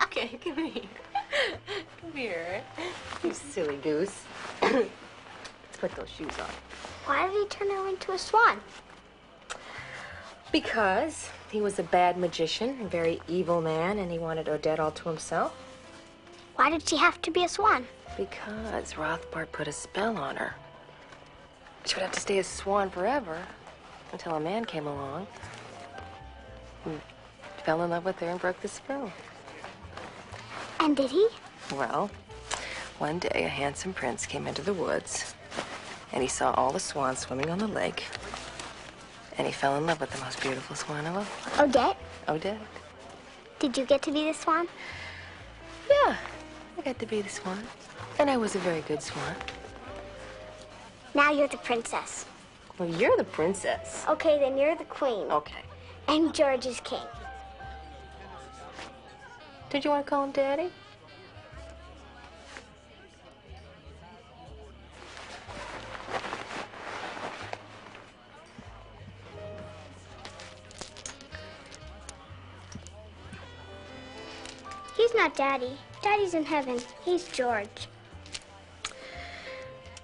Okay, come here. Come here. You silly goose. Let's put those shoes on. Why did he turn her into a swan? Because he was a bad magician, a very evil man, and he wanted Odette all to himself. Why did she have to be a swan? Because Rothbard put a spell on her. She would have to stay a swan forever until a man came along and fell in love with her and broke the spell. And did he? Well, one day a handsome prince came into the woods and he saw all the swans swimming on the lake and he fell in love with the most beautiful swan of all. Odette? Odette. Did you get to be the swan? Yeah, I got to be the swan. And I was a very good swan. Now you're the princess. Well, you're the princess. Okay, then you're the queen. Okay. And George is king. Did you want to call him Daddy? He's not Daddy. Daddy's in heaven. He's George.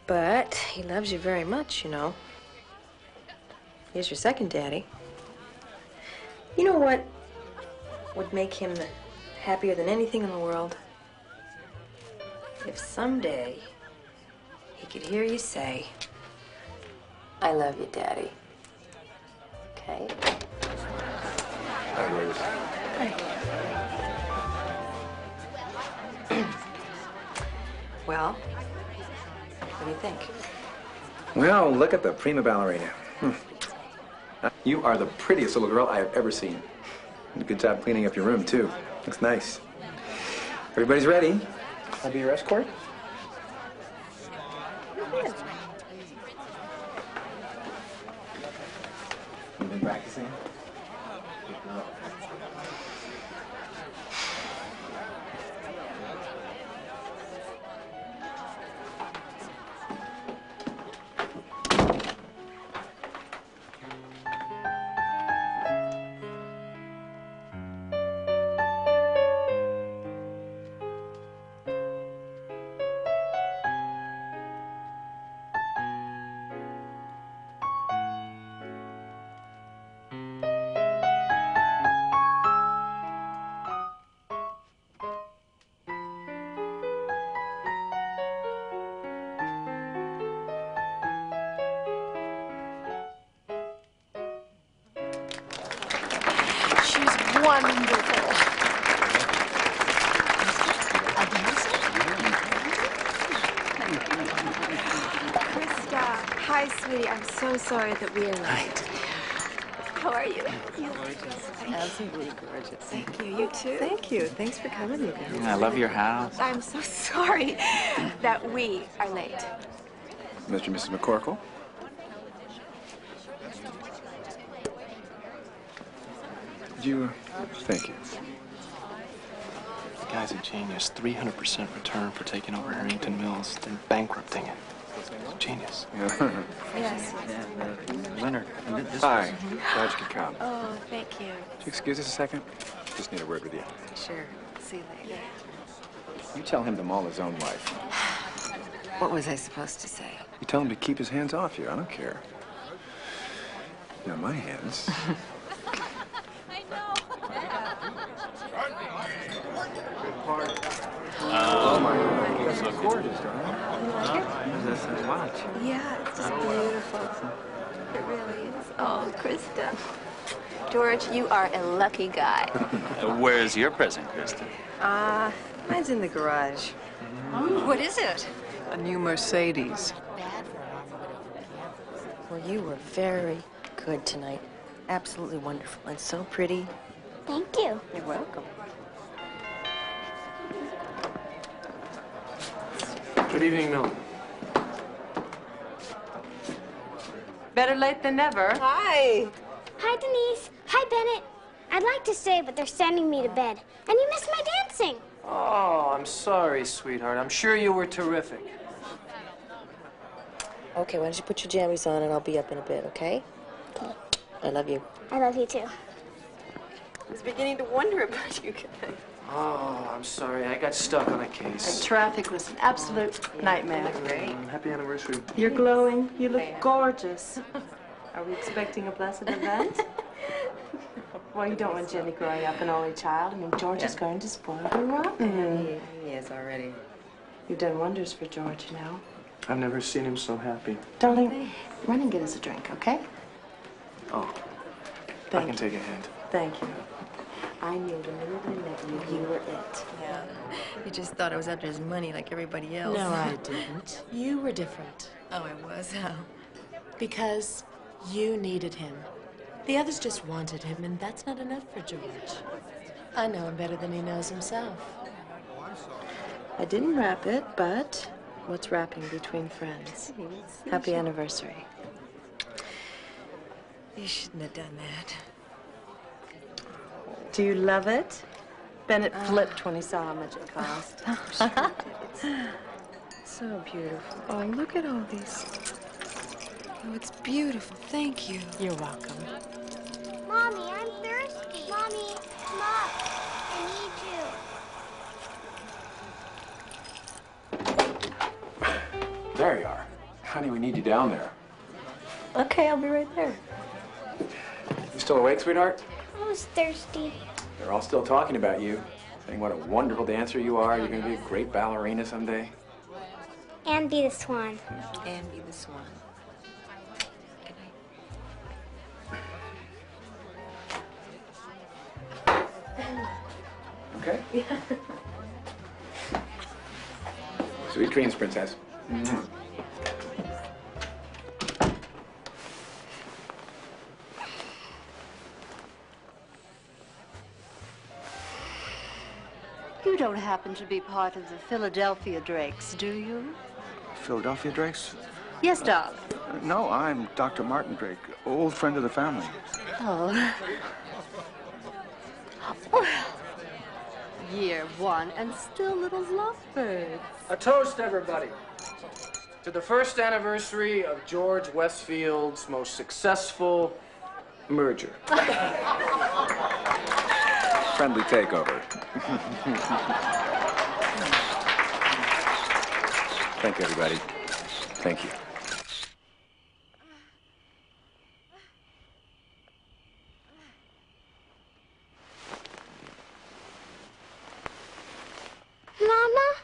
But he loves you very much, you know. He's your second daddy. You know what would make him happier than anything in the world? If someday he could hear you say, I love you, Daddy. Okay? Hi, Rose. Hi. Well, what do you think? Well, look at the prima ballerina. You are the prettiest little girl I have ever seen. Good job cleaning up your room, too. Looks nice. Everybody's ready. I'll be your escort. You've been practicing? Good girl. Wonderful. Krista, hi, sweetie. I'm so sorry that we are late. How are you? You Absolutely gorgeous. Thank you. You too. Thank you. Thanks for coming, you guys. I love your house. I'm so sorry that we are late. Mr. and Mrs. McCorkle. Thank you. The guy's a genius. 300% return for taking over Harrington Mills, then bankrupting it. Genius. Yes. Leonard. Hi. Glad you could come. Oh, thank you. Would you excuse us a second? Just need a word with you. Sure. See you later. You tell him to maul his own wife. What was I supposed to say? You tell him to keep his hands off you. I don't care. Not my hands. Oh my God, that's so gorgeous, darling. That's a watch. Yeah, it's just beautiful. It really is. Oh, Krista. George, you are a lucky guy. Where's your present, Kristen? Mine's in the garage. What is it? A new Mercedes. Well, you were very good tonight. Absolutely wonderful and so pretty. Thank you. You're welcome. Good evening, Milton. Better late than never. Hi. Hi, Denise. Hi, Bennett. I'd like to stay, but they're sending me to bed. And you missed my dancing. Oh, I'm sorry, sweetheart. I'm sure you were terrific. Okay, why don't you put your jammies on and I'll be up in a bit, okay? Okay. I love you. I love you, too. was beginning to wonder about you guys. Oh, I'm sorry. I got stuck on a case. Traffic was an absolute nightmare. Great. Happy anniversary. You're glowing. You look gorgeous. Are we expecting a blessed event? Well, you don't want Jenny growing up an only child. I mean, George is going to spoil her rotten. He is already. You've done wonders for George, you know. I've never seen him so happy. Darling, run and get us a drink, okay? Oh, I can take a hint. Thank you. I knew the minute I met you, you were it. Yeah. He just thought I was after his money like everybody else. No, I didn't. You were different. Oh, I was? How? Because you needed him. The others just wanted him, and that's not enough for George. I know him better than he knows himself. I didn't wrap it, but what's wrapping between friends? Happy anniversary. You shouldn't have done that. Do you love it? Bennett flipped when he saw how much it cost. So beautiful. Oh, look at all these. Oh, it's beautiful. Thank you. You're welcome. Mommy, I'm thirsty. Mommy, come up. I need you. There you are. Honey, we need you down there. Okay, I'll be right there. You still awake, sweetheart? I was thirsty. They're all still talking about you, saying what a wonderful dancer you are. You're going to be a great ballerina someday. And be the swan. And be the swan. Okay? Yeah. Sweet dreams, princess. You don't happen to be part of the Philadelphia Drakes, do you? Philadelphia Drakes? Yes, darling. No, I'm Dr. Martin Drake, old friend of the family. Oh. Well, year one and still little lovebirds. A toast, everybody, to the first anniversary of George Westfield's most successful merger. Friendly takeover. Thank you, everybody. Thank you. Mama?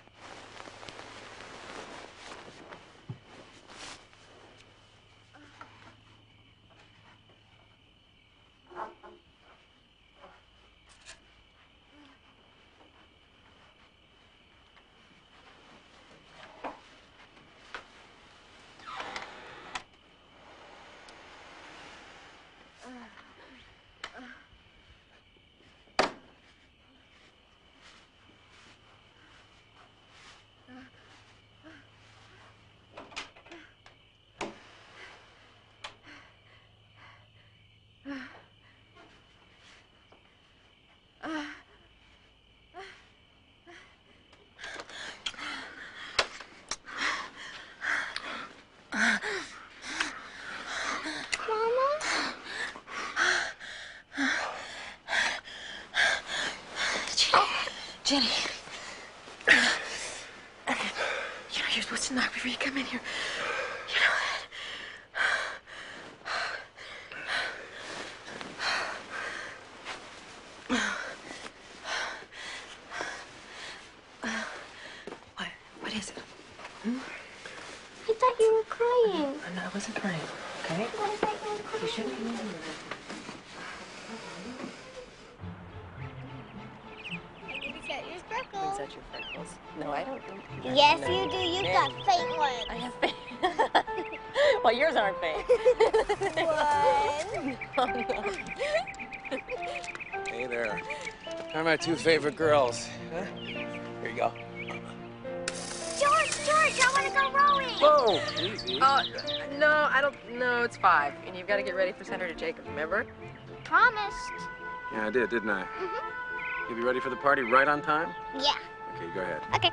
Jenny. You know, you're supposed to knock before you come in here. You know that. What is it? Hmm? I thought you were crying. No, I wasn't crying, okay? But I thought you were crying. You shouldn't be. Is that your freckles? No, I don't think. Yes, you do. You've got fake ones. I have fake. Well, yours aren't fake. Hey there. How are my two favorite girls? Huh? Here you go. George, I want to go rowing. Whoa, easy. No, I don't. No, it's 5, and you've got to get ready for Senator Jacob. Remember? Promised. Yeah, I did, didn't I? Mm-hmm. You'll be ready for the party right on time? Yeah. Okay, go ahead. Okay.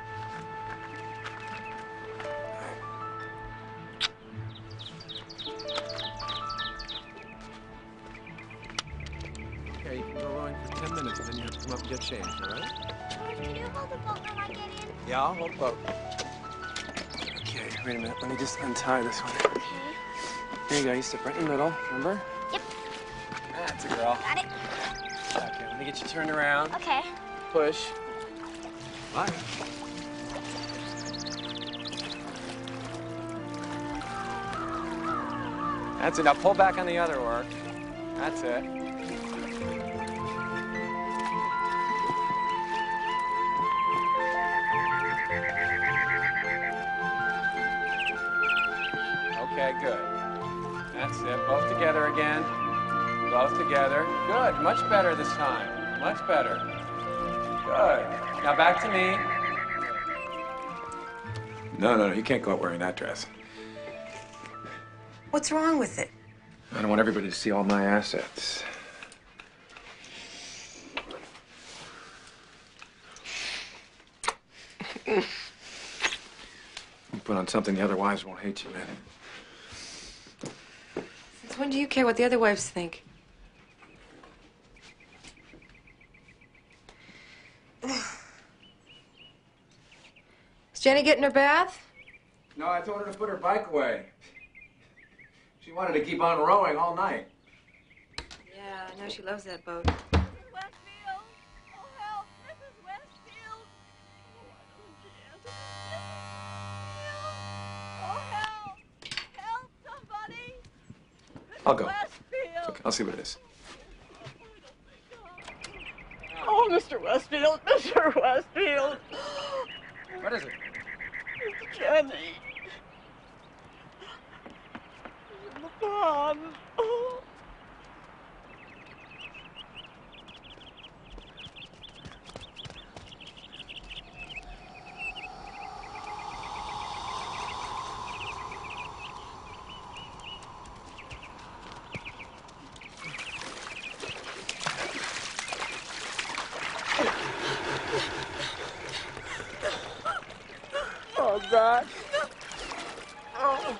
Okay, you can go rowing line for 10 minutes, and then you have to come up and get changed, all right? George, can you hold the boat while I get in? Yeah, I'll hold the boat. Okay, wait a minute. Let me just untie this one. Okay. There you go. You sit right in the middle, remember? Yep. That's a girl. Got it. Okay, let me get you turned around. Okay. Push. Bye. That's it. Now pull back on the other oar. That's it. Okay, good. That's it. Both together again. Both together. Good. Much better this time. Much better. Good. Now back to me. No, you can't go out wearing that dress. What's wrong with it? I don't want everybody to see all my assets. You put on something the other wives won't hate you, man. Since when do you care what the other wives think? Is Jenny getting her bath? No, I told her to put her bike away. She wanted to keep on rowing all night. Yeah, I know she loves that boat. Westfield! Oh, help! Mrs. Westfield! Oh, help! Help somebody! I'll go. Westfield! Okay, I'll see what it is. Oh, Mr. Westfield! Mr. Westfield! What is it? It's Jenny. She's in the pond. Oh. Oh, God. Oh.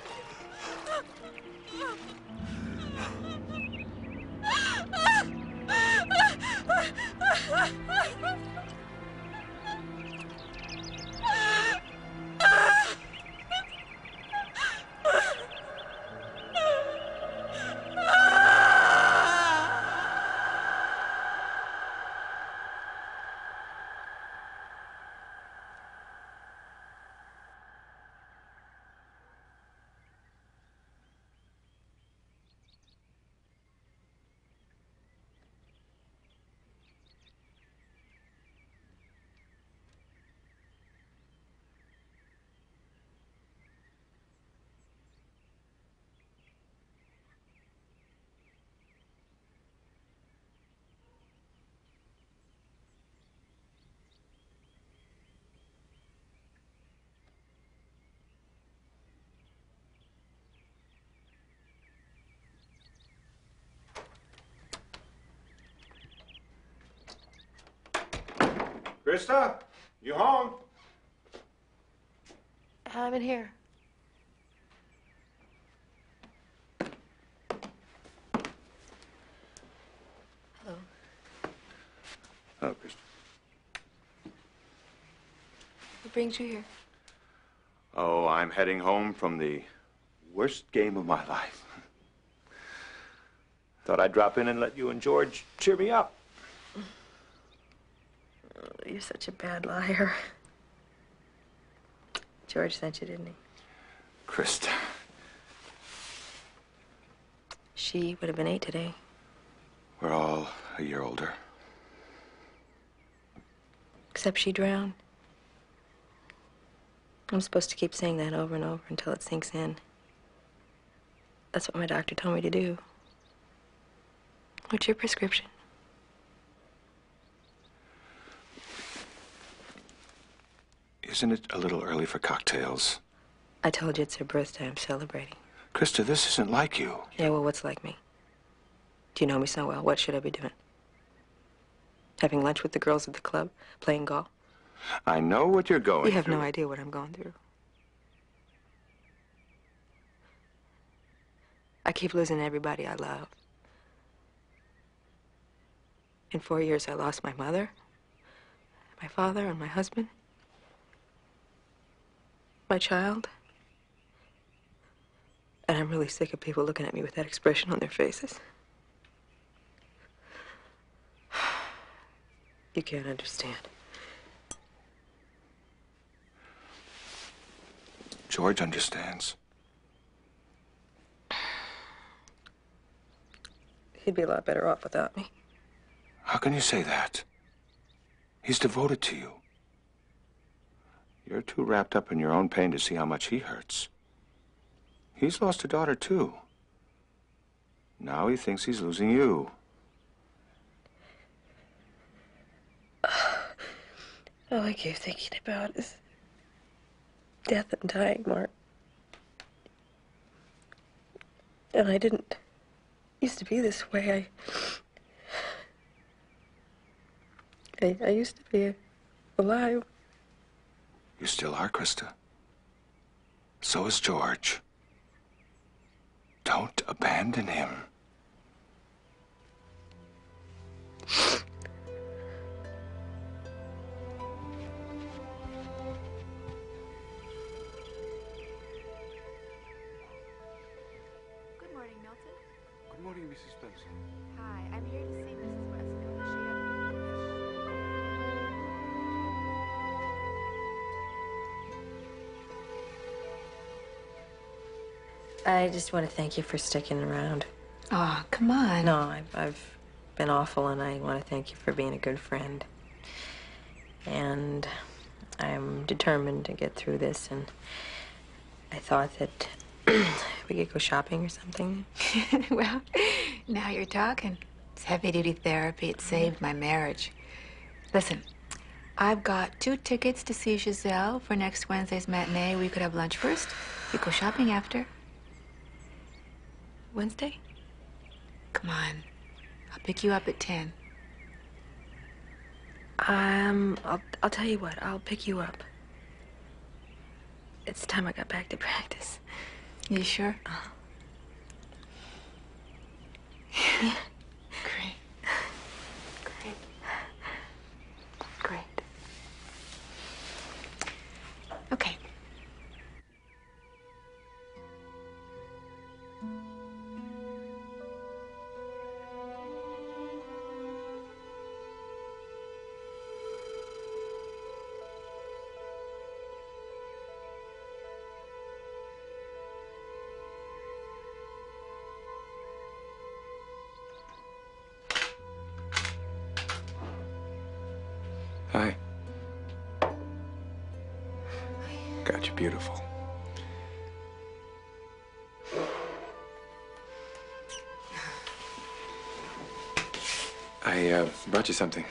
Krista, you home? I'm in here. Hello. Oh, Krista. What brings you here? Oh, I'm heading home from the worst game of my life. Thought I'd drop in and let you and George cheer me up. Oh, you're such a bad liar. George sent you, didn't he? Krista. She would have been 8 today. We're all a year older. Except she drowned. I'm supposed to keep saying that over and over until it sinks in. That's what my doctor told me to do. What's your prescription? Isn't it a little early for cocktails? I told you it's her birthday. I'm celebrating. Krista, this isn't like you. Yeah, well, what's like me? Do you know me so well? What should I be doing? Having lunch with the girls at the club? Playing golf? I know what you're going through. You have no idea what I'm going through. I keep losing everybody I love. In 4 years, I lost my mother, my father, and my husband, my child. And I'm really sick of people looking at me with that expression on their faces. You can't understand. George understands. He'd be a lot better off without me. How can you say that? He's devoted to you. You're too wrapped up in your own pain to see how much he hurts. He's lost a daughter, too. Now he thinks he's losing you. All I keep thinking about is death and dying, Mark. And I didn't used to be this way. I used to be alive. You still are, Krista. So is George. Don't abandon him. Good morning, Milton. Good morning, Mrs. Spencer. Hi, I'm here to see Mrs. Westfield. Is she I just want to thank you for sticking around. Oh, come on. No, I've been awful, and I want to thank you for being a good friend. And I'm determined to get through this, and I thought that we could go shopping or something. Well, now you're talking. It's heavy-duty therapy. It saved my marriage. Listen, I've got 2 tickets to see Giselle for next Wednesday's matinee. We could have lunch first. We go shopping after. Wednesday? Come on. I'll pick you up at 10. I'll tell you what. I'll pick you up. It's time I got back to practice. You sure? Yeah. Great. Great. Great. Okay. Hi. God, you're beautiful. I brought you something.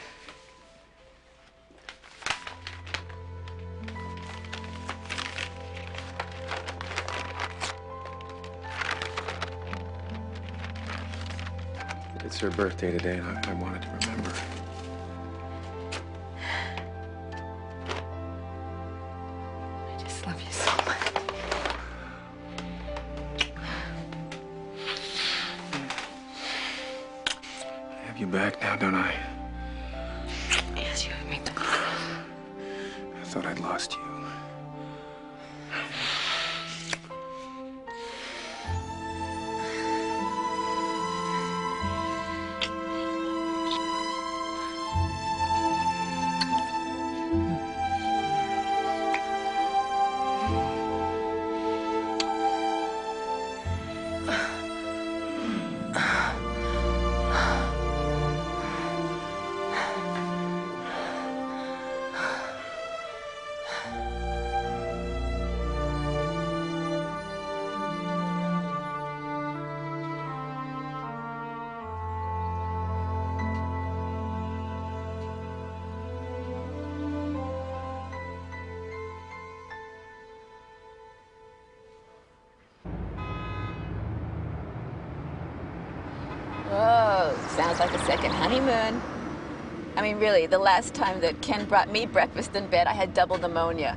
It's her birthday today, and I wanted to remember. I just love you so much. I have you back now, don't I? Yes, you have me. I thought I'd lost you. Whoa, sounds like a second honeymoon. I mean, really, the last time that Ken brought me breakfast in bed, I had double pneumonia.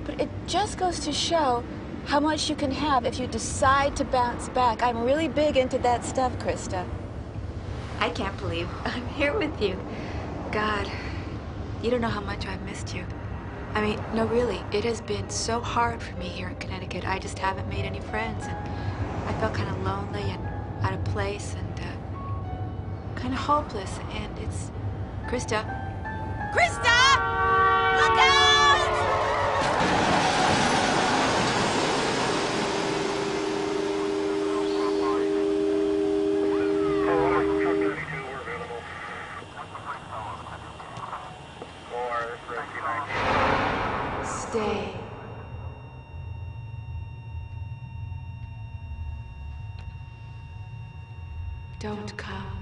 But it just goes to show how much you can have if you decide to bounce back. I'm really big into that stuff, Krista. I can't believe I'm here with you. God, you don't know how much I've missed you. I mean, no, really, it has been so hard for me here in Connecticut. I just haven't made any friends, and I felt kind of lonely and out of place and kind of hopeless. And it's Krista. Krista! Look out! Stay. Don't come.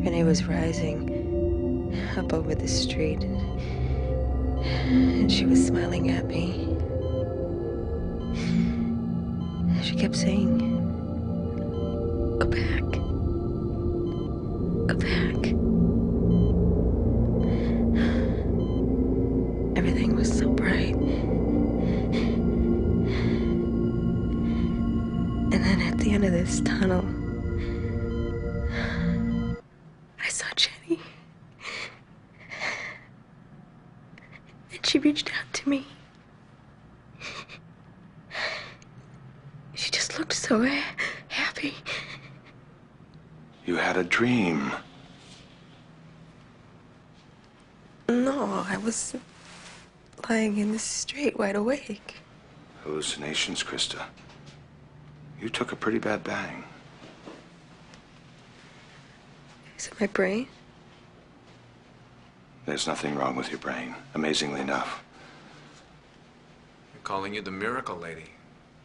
Renee was rising up over the street, and she was smiling at me. She kept saying, "Go back. Go back." Everything was so bright. And then at the end of this tunnel, I saw Jenny. And she reached out to me. She just looked so happy. You had a dream. No, I was lying in the street wide awake. Hallucinations, Krista. You took a pretty bad bang. Is it my brain? There's nothing wrong with your brain, amazingly enough. They're calling you the miracle lady.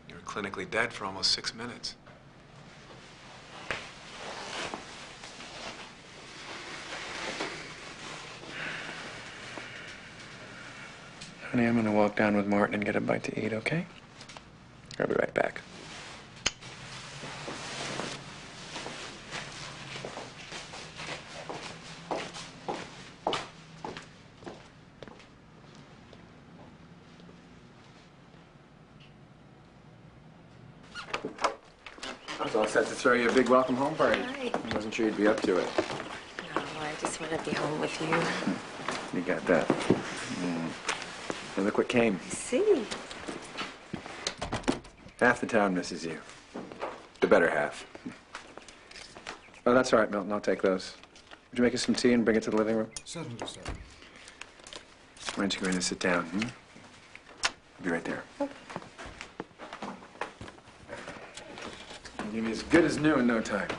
You were clinically dead for almost 6 minutes. Honey, I'm gonna walk down with Martin and get a bite to eat, okay? I'll be right back. I was all set to throw you a big welcome home party. Right. I wasn't sure you'd be up to it. No, I just want to be home with you. You got that. And look what came. I see. Half the town misses you. The better half. Oh, that's all right, Milton. I'll take those. Would you make us some tea and bring it to the living room? Certainly, sir. Why don't you go in and sit down, I'll be right there. Okay. You'll be as good as new in no time.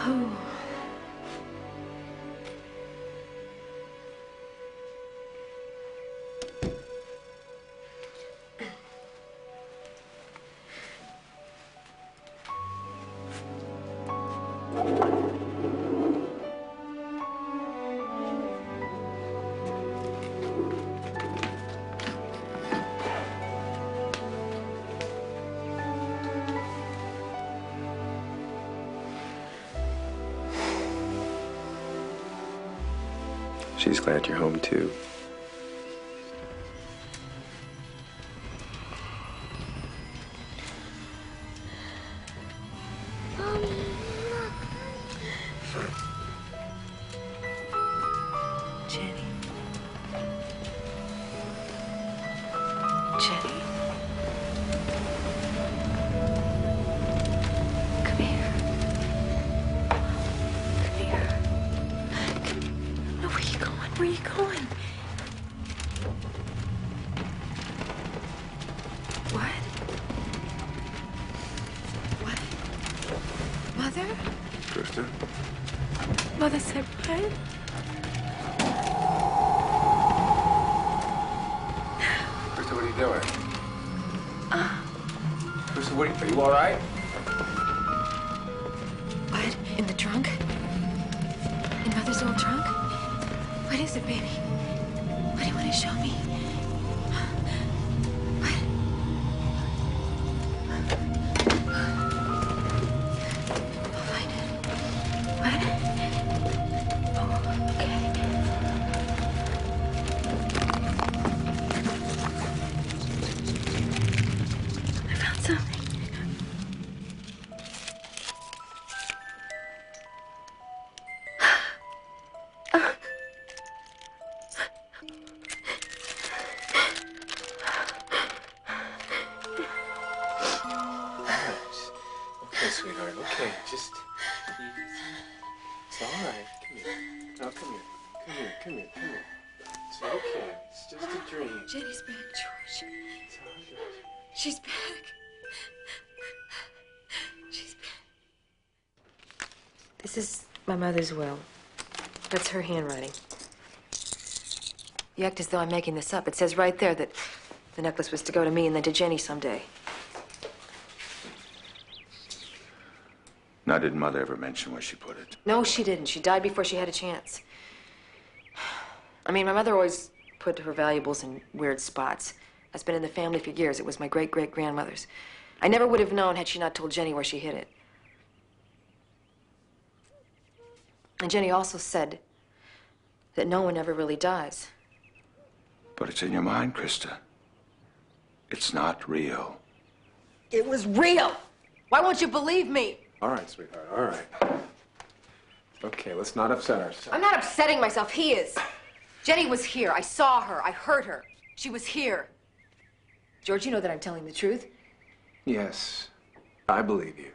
Oh. She's glad you're home, too. Jenny. Jenny. Come here. Mother said what? Krista, what are you doing? Krista, are you all right? What? In the trunk? In Mother's old trunk? What is it, baby? What do you want to show me? Sweetheart, okay, just it's all right. Come here. No, come here. Come here. It's okay. It's just a dream. Jenny's back, George. It's all good. She's back. She's back. This is my mother's will. That's her handwriting. You act as though I'm making this up. It says right there that the necklace was to go to me and then to Jenny someday. Now, did Mother ever mention where she put it? No, she didn't. She died before she had a chance. I mean, my mother always put her valuables in weird spots. That's been in the family for years. It was my great-great-grandmother's. I never would have known had she not told Jenny where she hid it. And Jenny also said that no one ever really dies. But it's in your mind, Krista. It's not real. It was real! Why won't you believe me? All right, sweetheart, all right. Okay, let's not upset ourselves. I'm not upsetting myself. He is. Jenny was here. I saw her. I heard her. She was here. George, you know that I'm telling the truth. Yes, I believe you.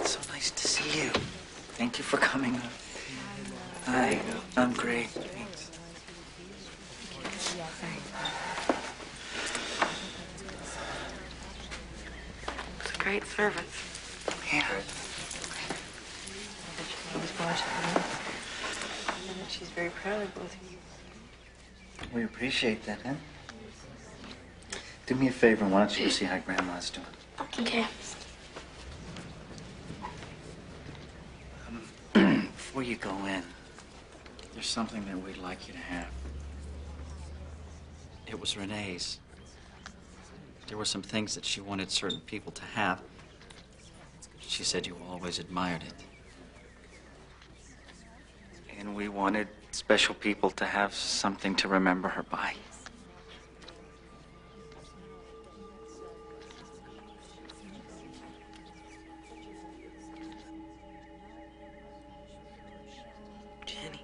So nice to see you. Thank you for coming. Hi, I'm great. It's a great service. Yeah. She's very proud of both of you. We appreciate that, huh? Do me a favor, why don't you go see how Grandma's doing? Okay. Before you go in, there's something that we'd like you to have. It was Renee's. There were some things that she wanted certain people to have. She said you always admired it. And we wanted special people to have something to remember her by. Jenny.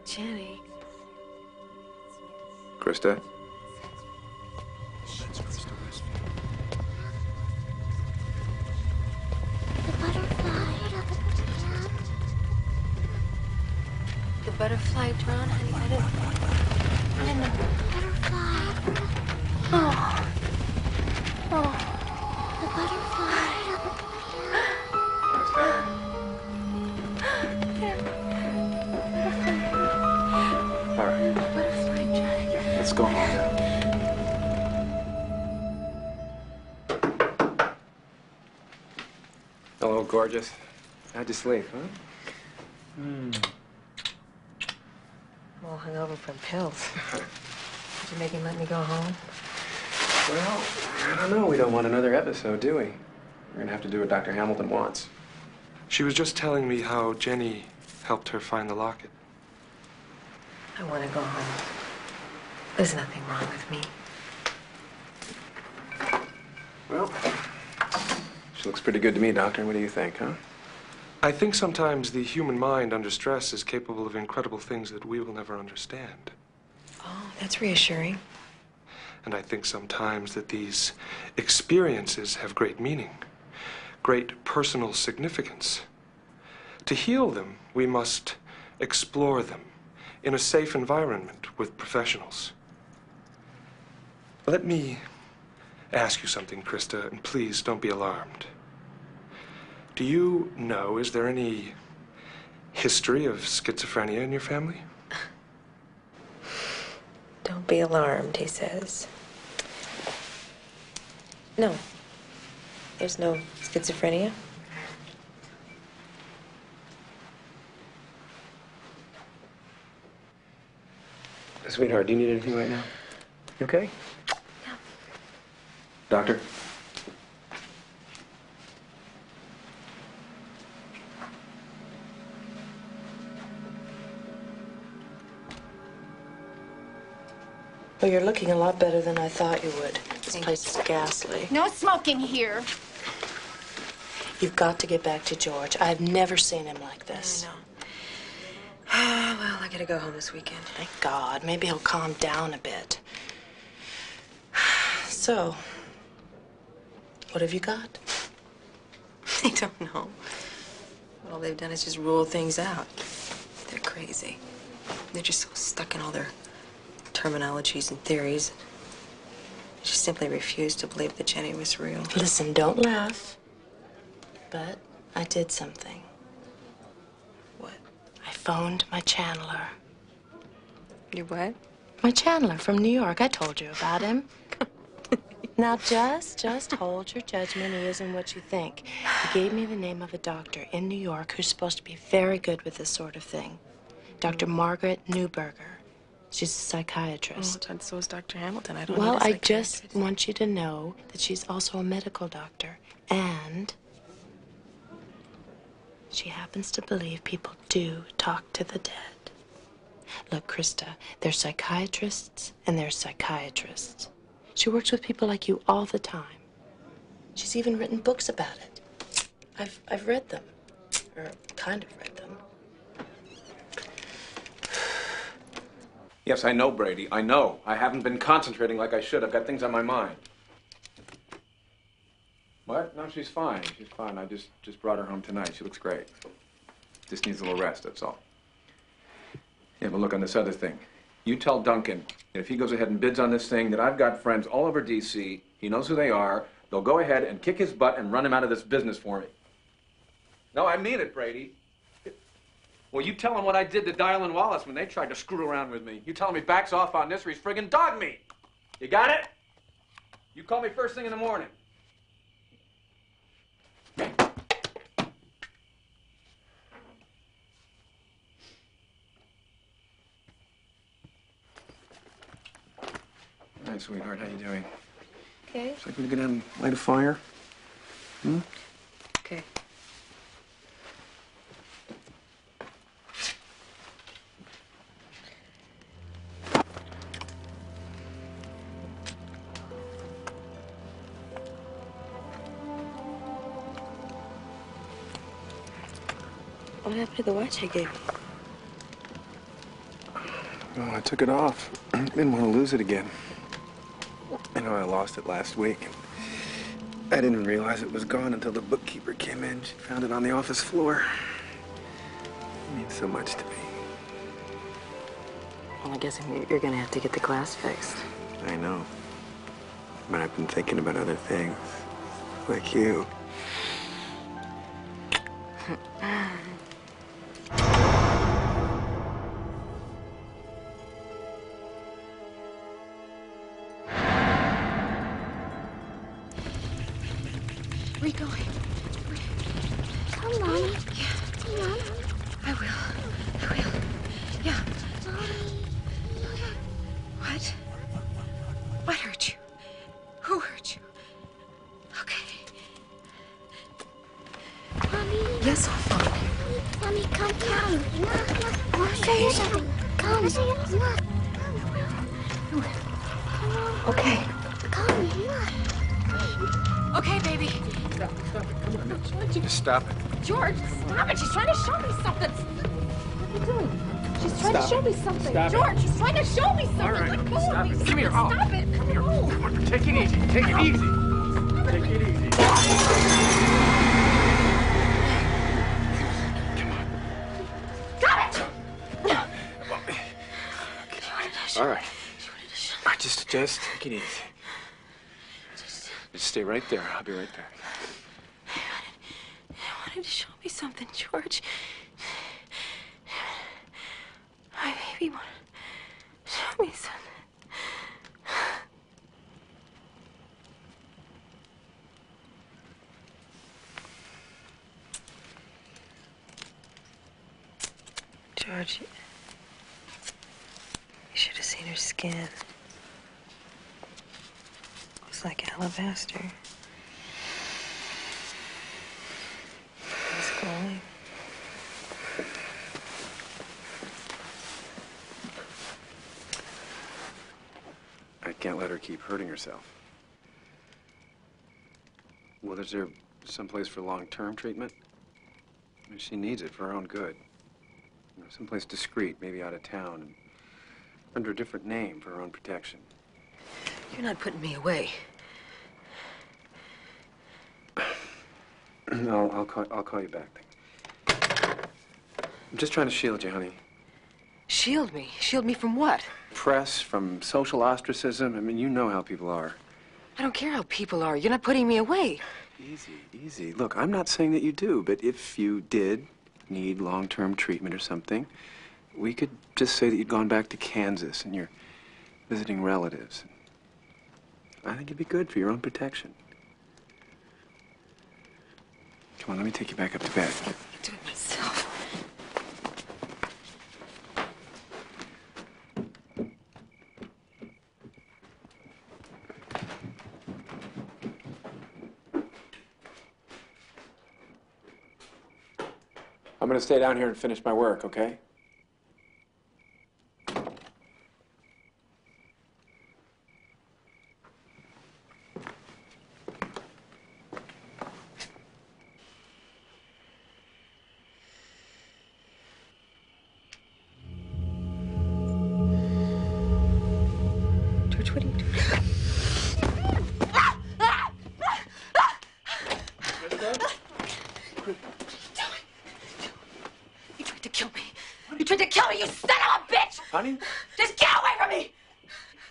Jenny. Krista? The butterfly drawn, honey. I didn't know. Butterfly. Oh. Oh. The butterfly. All right. Butterfly dragon. Let's go home now. Hello, gorgeous. How'd you sleep, huh? I'm all hungover from pills. Did you make him let me go home? Well, I don't know. We don't want another episode, do we? We're gonna have to do what Dr. Hamilton wants. She was just telling me how Jenny helped her find the locket. I want to go home. There's nothing wrong with me. Well, she looks pretty good to me, Doctor. What do you think, huh? I think sometimes the human mind under stress is capable of incredible things that we will never understand. Oh, that's reassuring. And I think sometimes that these experiences have great meaning, great personal significance. To heal them, we must explore them in a safe environment with professionals. Let me ask you something, Krista, and please don't be alarmed. Do you know, is there any history of schizophrenia in your family? Don't be alarmed, he says. No. There's no schizophrenia. Sweetheart, do you need anything right now? You okay? Yeah. Doctor? Well, you're looking a lot better than I thought you would. This place is ghastly. No smoking here. You've got to get back to George. I've never seen him like this. I know. Well, I gotta go home this weekend. Thank God. Maybe he'll calm down a bit. So, what have you got? I don't know. All they've done is just rule things out. They're crazy. They're just so stuck in all their terminologies and theories. I just simply refuse to believe that Jenny was real. Listen, don't laugh. But I did something. What? I phoned my channeler. Your what? My channeler from New York. I told you about him. Now, just hold your judgment. He isn't what you think. He gave me the name of a doctor in New York who's supposed to be very good with this sort of thing. Dr. Margaret Newberger. She's a psychiatrist. Oh, so is Dr. Hamilton. I don't Well, need a I psychiatrist. just want you to know that she's also a medical doctor. And she happens to believe people do talk to the dead. Look, Krista, there's psychiatrists and there's psychiatrists. She works with people like you all the time. She's even written books about it. I've read them, or kind of read them. Yes, I know, Brady. I know. I haven't been concentrating like I should. I've got things on my mind. What? No, she's fine. She's fine. I just brought her home tonight. She looks great. Just needs a little rest, that's all. Yeah, but look, on this other thing. You tell Duncan that if he goes ahead and bids on this thing, that I've got friends all over D.C. He knows who they are. They'll go ahead and kick his butt and run him out of this business for me. No, I mean it, Brady. Well, you tell him what I did to Dial and Wallace when they tried to screw around with me. You tell him he backs off on this or he's friggin' dog me. You got it? You call me first thing in the morning. Hi, sweetheart. How you doing? Okay. It's like we go down and light a fire. Hmm? Okay. What happened to the watch I gave you? Oh, I took it off. Didn't want to lose it again. I know I lost it last week. I didn't even realize it was gone until the bookkeeper came in. She found it on the office floor. It means so much to me. Well, I guess you're gonna have to get the glass fixed. I know. But I've been thinking about other things. Like you. Where are you going? Come on. Yeah. Come on. I will. Yeah. What? What hurt you? Who hurt you? Okay. Mommy. Yes, I'll follow you. Mommy, come. I'll show you something. Come. Okay. Come. Okay, baby. Stop it. Come on. Just stop it. George, stop it. She's trying to show me something. What are you doing? She's trying to show me something. Stop it. George, she's trying to show me something. All right, Let go of stop me. it. Come here. Oh, Stop it. Come here. No. Come on, take it easy. Take it easy. Take it easy. Got it! All right. Just take it easy. Just stay right there. I'll be right back. I wanted to show me something, George. My baby wanted to show me something. George, you should have seen her skin. It's like alabaster. It's glowing. I can't let her keep hurting herself. Well, is there someplace for long-term treatment? I mean, she needs it for her own good. You know, someplace discreet, maybe out of town, and under a different name for her own protection. You're not putting me away. I'll call you back. I'm just trying to shield you, honey. Shield me? Shield me from what? Press, from social ostracism. I mean, you know how people are. I don't care how people are. You're not putting me away. Easy, easy. Look, I'm not saying that you do, but if you did need long-term treatment or something, we could just say that you'd gone back to Kansas and you're visiting relatives. I think it'd be good for your own protection. Come on, let me take you back up to bed. I'll do it myself. I'm gonna stay down here and finish my work, okay? George, what are you doing? You tried to kill me. You tried to kill me, you son of a bitch! Honey? Just get away from me!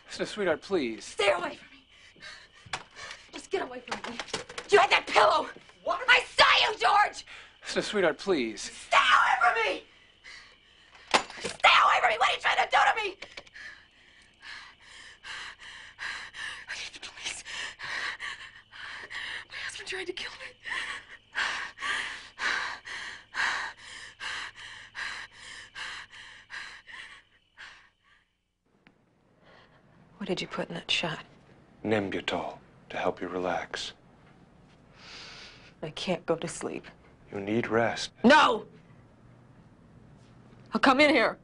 Listen, sweetheart, please. Stay away from me. Just get away from me. You had that pillow. What? I saw you, George! Listen, sweetheart, please. Stay away from me! Stay away from me! What are you trying to do to me? I need the police. My husband tried to kill me. What did you put in that shot? Nembutol, to help you relax. I can't go to sleep. You need rest. No! I'll come in here.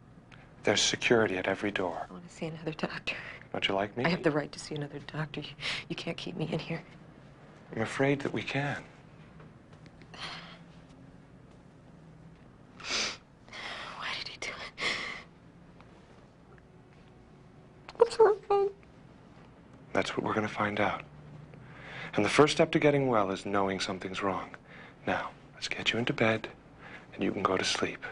There's security at every door. I want to see another doctor. Don't you like me? I have the right to see another doctor. You can't keep me in here. I'm afraid that we can. Why did he do it? What's wrong? That's what we're going to find out. And the first step to getting well is knowing something's wrong. Now, let's get you into bed, and you can go to sleep.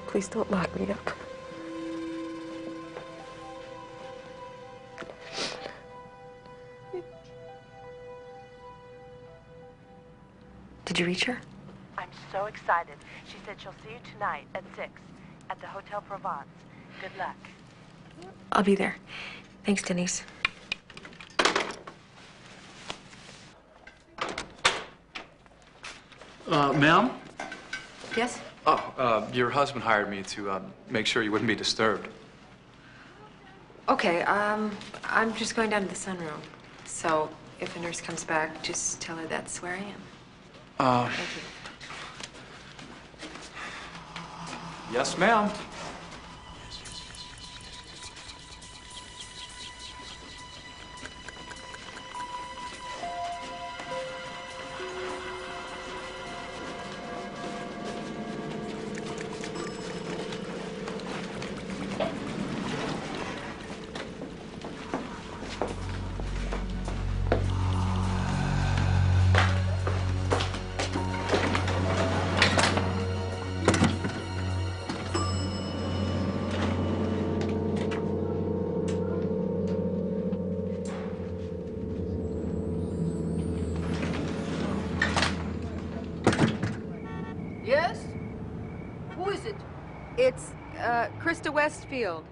Please don't lock me up. Did you reach her? I'm so excited. She said she'll see you tonight at 6 at the Hotel Provence. Good luck. I'll be there. Thanks, Denise. Ma'am? Yes? Oh, your husband hired me to make sure you wouldn't be disturbed. Okay, I'm just going down to the sunroom. So if a nurse comes back, just tell her that's where I am. Thank you. Yes, ma'am. it's Krista Westfield.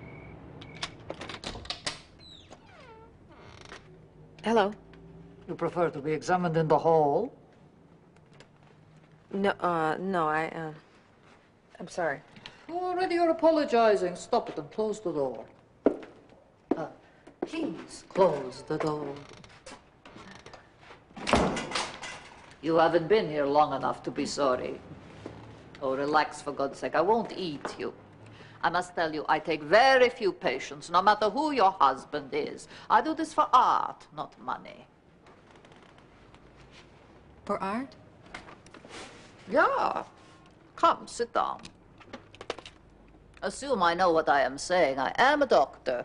Hello. You prefer to be examined in the hall? No, I'm sorry. Already you're apologizing. Stop it and close the door. Please close the door. You haven't been here long enough to be sorry. Oh, relax, for God's sake. I won't eat you. I must tell you, I take very few patients, no matter who your husband is. I do this for art, not money. For art? Yeah. Come, sit down. Assume I know what I am saying. I am a doctor.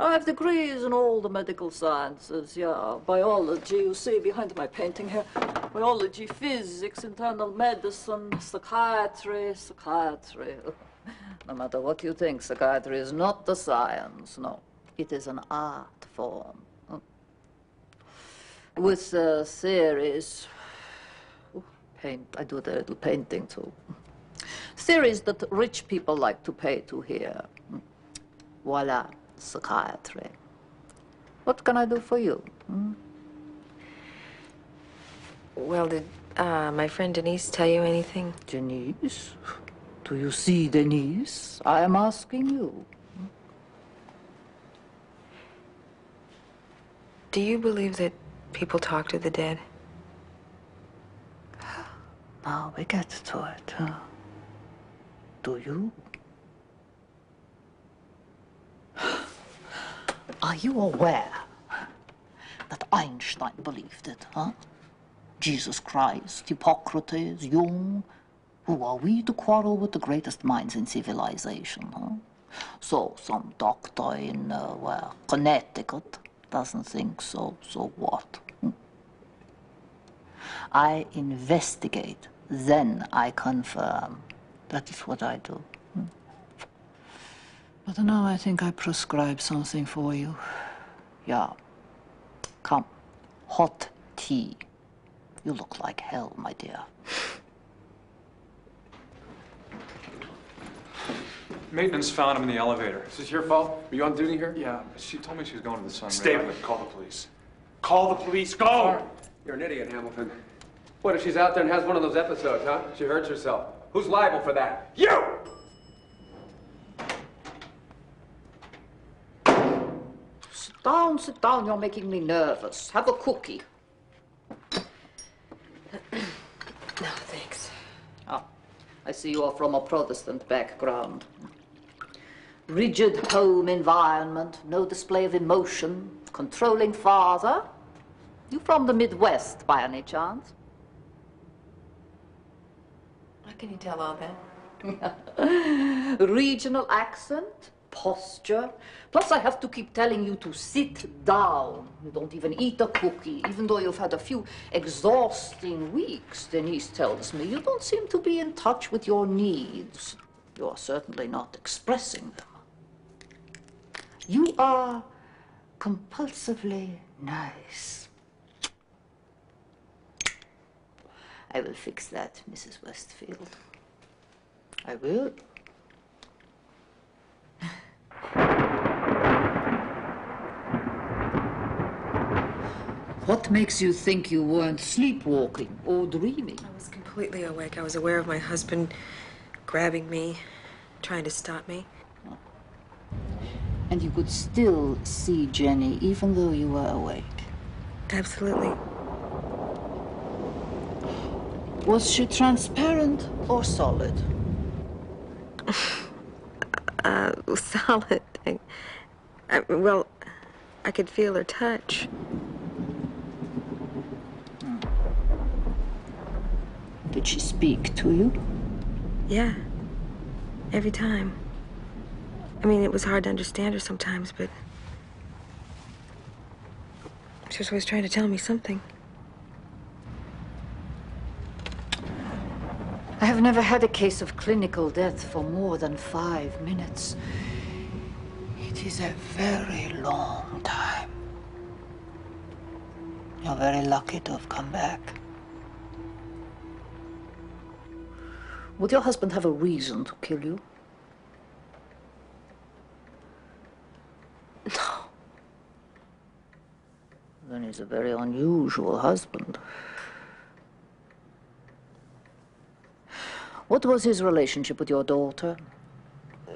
I have degrees in all the medical sciences, yeah. Biology, you see behind my painting here. Biology, physics, internal medicine, psychiatry. No matter what you think, psychiatry is not the science, no. It is an art form. With theories, I do the little painting too. Theories that rich people like to pay to hear. Voila, psychiatry. What can I do for you? Well, did my friend Denise tell you anything? Denise? Do you see Denise? I am asking you. Do you believe that people talk to the dead? Now we get to it, huh? Do you? Are you aware that Einstein believed it, huh? Jesus Christ, Hippocrates, Jung. Who are we to quarrel with the greatest minds in civilization, huh? So some doctor in, well, Connecticut doesn't think so. So what? I investigate, then I confirm. That is what I do. But now I think I prescribe something for you. Yeah. Come. Hot tea. You look like hell, my dear. Maintenance found him in the elevator. Is this your fault? Were you on duty here? Yeah, she told me she was going to the sun. Stay with it. Call the police. Call the police. Go! You're an idiot, Hamilton. What if she's out there and has one of those episodes, huh? She hurts herself. Who's liable for that? You! Sit down. You're making me nervous. Have a cookie. No, thanks. Ah, I see you are from a Protestant background. Rigid home environment, no display of emotion, controlling father. You from the Midwest, by any chance? How can you tell all that? Regional accent, posture. Plus, I have to keep telling you to sit down. You don't even eat a cookie, even though you've had a few exhausting weeks. Denise tells me you don't seem to be in touch with your needs. You're certainly not expressing them. You are compulsively nice. I will fix that, Mrs. Westfield. I will. What makes you think you weren't sleepwalking or dreaming? I was completely awake. I was aware of my husband grabbing me, trying to stop me. And you could still see Jenny even though you were awake? Absolutely. Was she transparent or solid? Solid. Well, I could feel her touch. Did she speak to you? Yeah. Every time. I mean, it was hard to understand her sometimes, but she was always trying to tell me something. I have never had a case of clinical death for more than 5 minutes. It is a very long time. You're very lucky to have come back. Would your husband have a reason to kill you? Then he's a very unusual husband. What was his relationship with your daughter?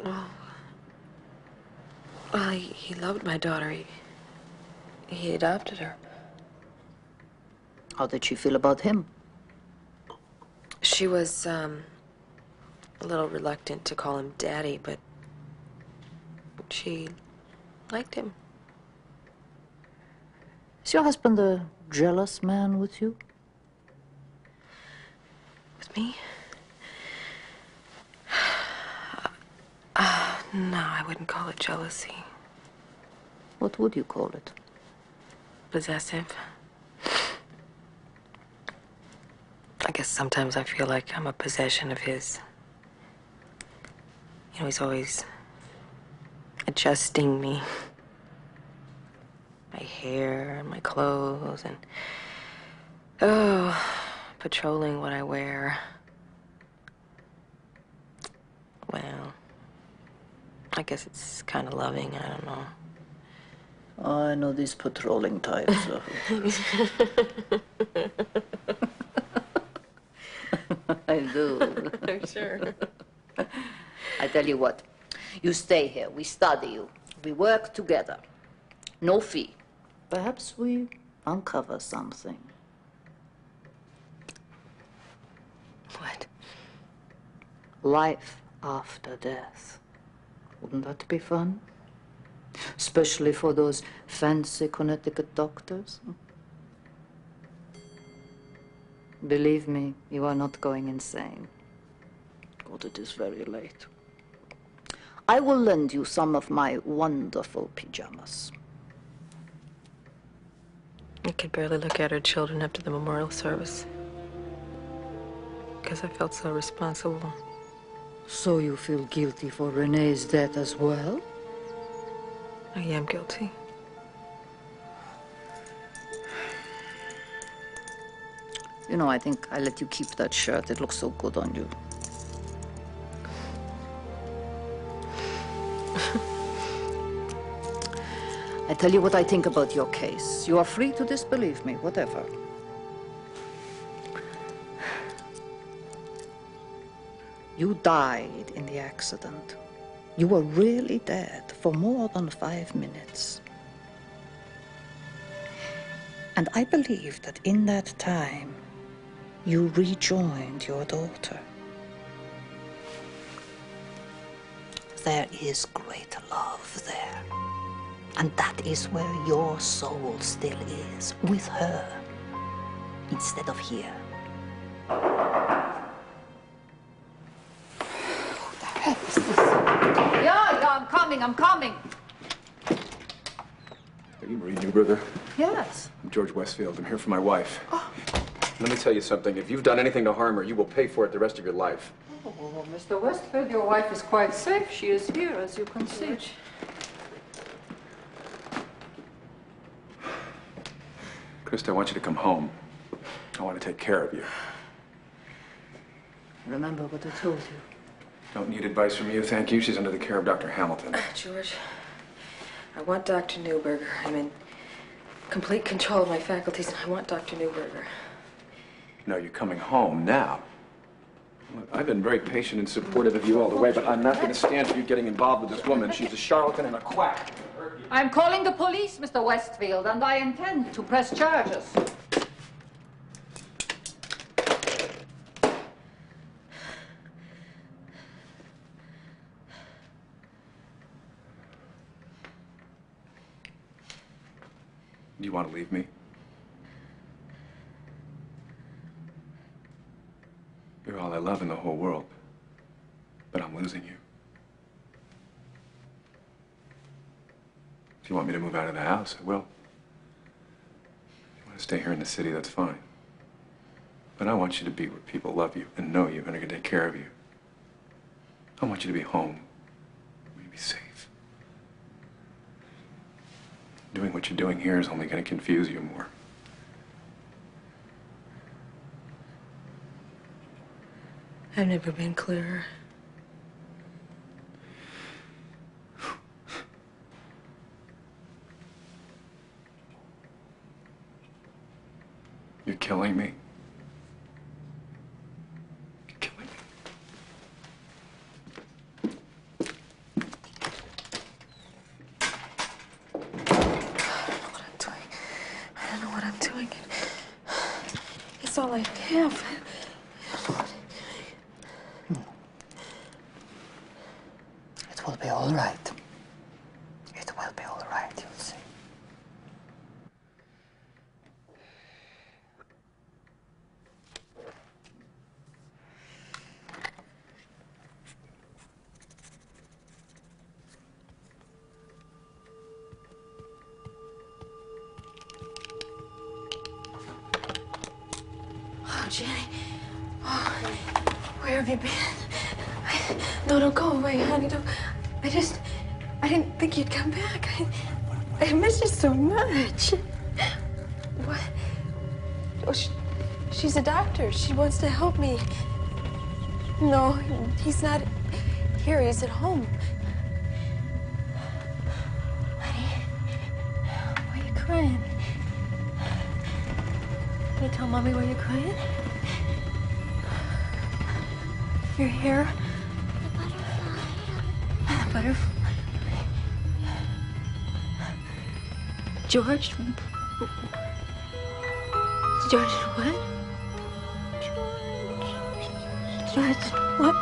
Well, he loved my daughter. He adopted her. How did she feel about him? She was, a little reluctant to call him Daddy, but she liked him. Is your husband a jealous man with you? With me? No, I wouldn't call it jealousy. What would you call it? Possessive. I guess sometimes I feel like I'm a possession of his. You know, he's always adjusting me. My hair and my clothes and, patrolling what I wear. Well, I guess it's kind of loving, I don't know. I know these patrolling types. I do. I'm sure. I tell you what, you stay here, we study you, we work together. No fee. Perhaps we uncover something. What? Life after death. Wouldn't that be fun? Especially for those fancy Connecticut doctors. Believe me, you are not going insane. But it is very late. I will lend you some of my wonderful pajamas. I could barely look at her children after the memorial service. Because I felt so responsible. So you feel guilty for Renee's death as well? I am guilty. You know, I think I let you keep that shirt. It looks so good on you. I tell you what I think about your case. You are free to disbelieve me, whatever. You died in the accident. You were really dead for more than 5 minutes. And I believe that in that time, you rejoined your daughter. There is great love there. And that is where your soul still is, with her, instead of here. Who the hell is this? Yeah, I'm coming. Are you Marie Newberger? Yes. I'm George Westfield. I'm here for my wife. Oh. Let me tell you something. If you've done anything to harm her, you will pay for it the rest of your life. Oh, Mr. Westfield, your wife is quite safe. She is here, as you can see. Krista, I want you to come home. I want to take care of you. Remember what I told you. Don't need advice from you, thank you. She's under the care of Dr. Hamilton. George, I want Dr. Newberger. I'm in complete control of my faculties, and I want Dr. Newberger. No, you're coming home now. Look, I've been very patient and supportive of you all the way, but I'm not going to stand for you getting involved with this woman. She's a charlatan and a quack. I'm calling the police, Mr. Westfield, and I intend to press charges. Do you want to leave me? You're all I love in the whole world, but I'm losing you. If you want me to move out of the house, I will. If you want to stay here in the city, that's fine. But I want you to be where people love you and know you and are going to take care of you. I want you to be home, where you be safe. Doing what you're doing here is only going to confuse you more. I've never been clearer. You're killing me. You're killing me. I don't know what I'm doing. It's all I have. It will be all right. It will be all right, you'll see. Oh, Jenny. Oh, where have you been? No, don't go away, honey. Don't. I didn't think you'd come back. I miss you so much. What? Oh, she's a doctor. She wants to help me. No, he's not here. He's at home. Honey, why are you crying? Can you tell Mommy why you're crying? Your hair? The butterfly. George? George what? George what?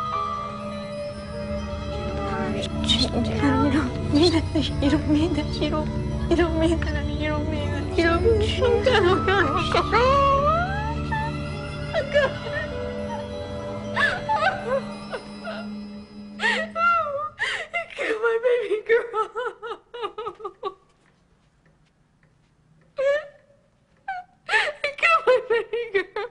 You don't mean that. You don't mean that. You don't mean that. You don't mean that. You don't mean that. Kill my baby girl. Kill my baby girl.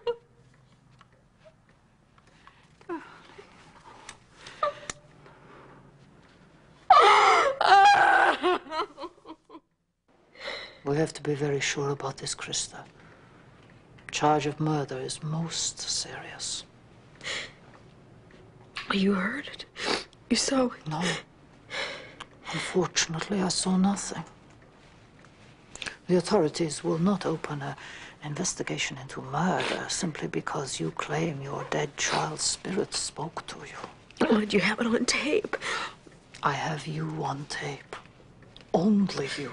We have to be very sure about this, Krista. Charge of murder is most serious. You heard it? You saw it? No. Unfortunately, I saw nothing. The authorities will not open an investigation into murder simply because you claim your dead child's spirit spoke to you. Why did you have it on tape? I have you on tape. Only you.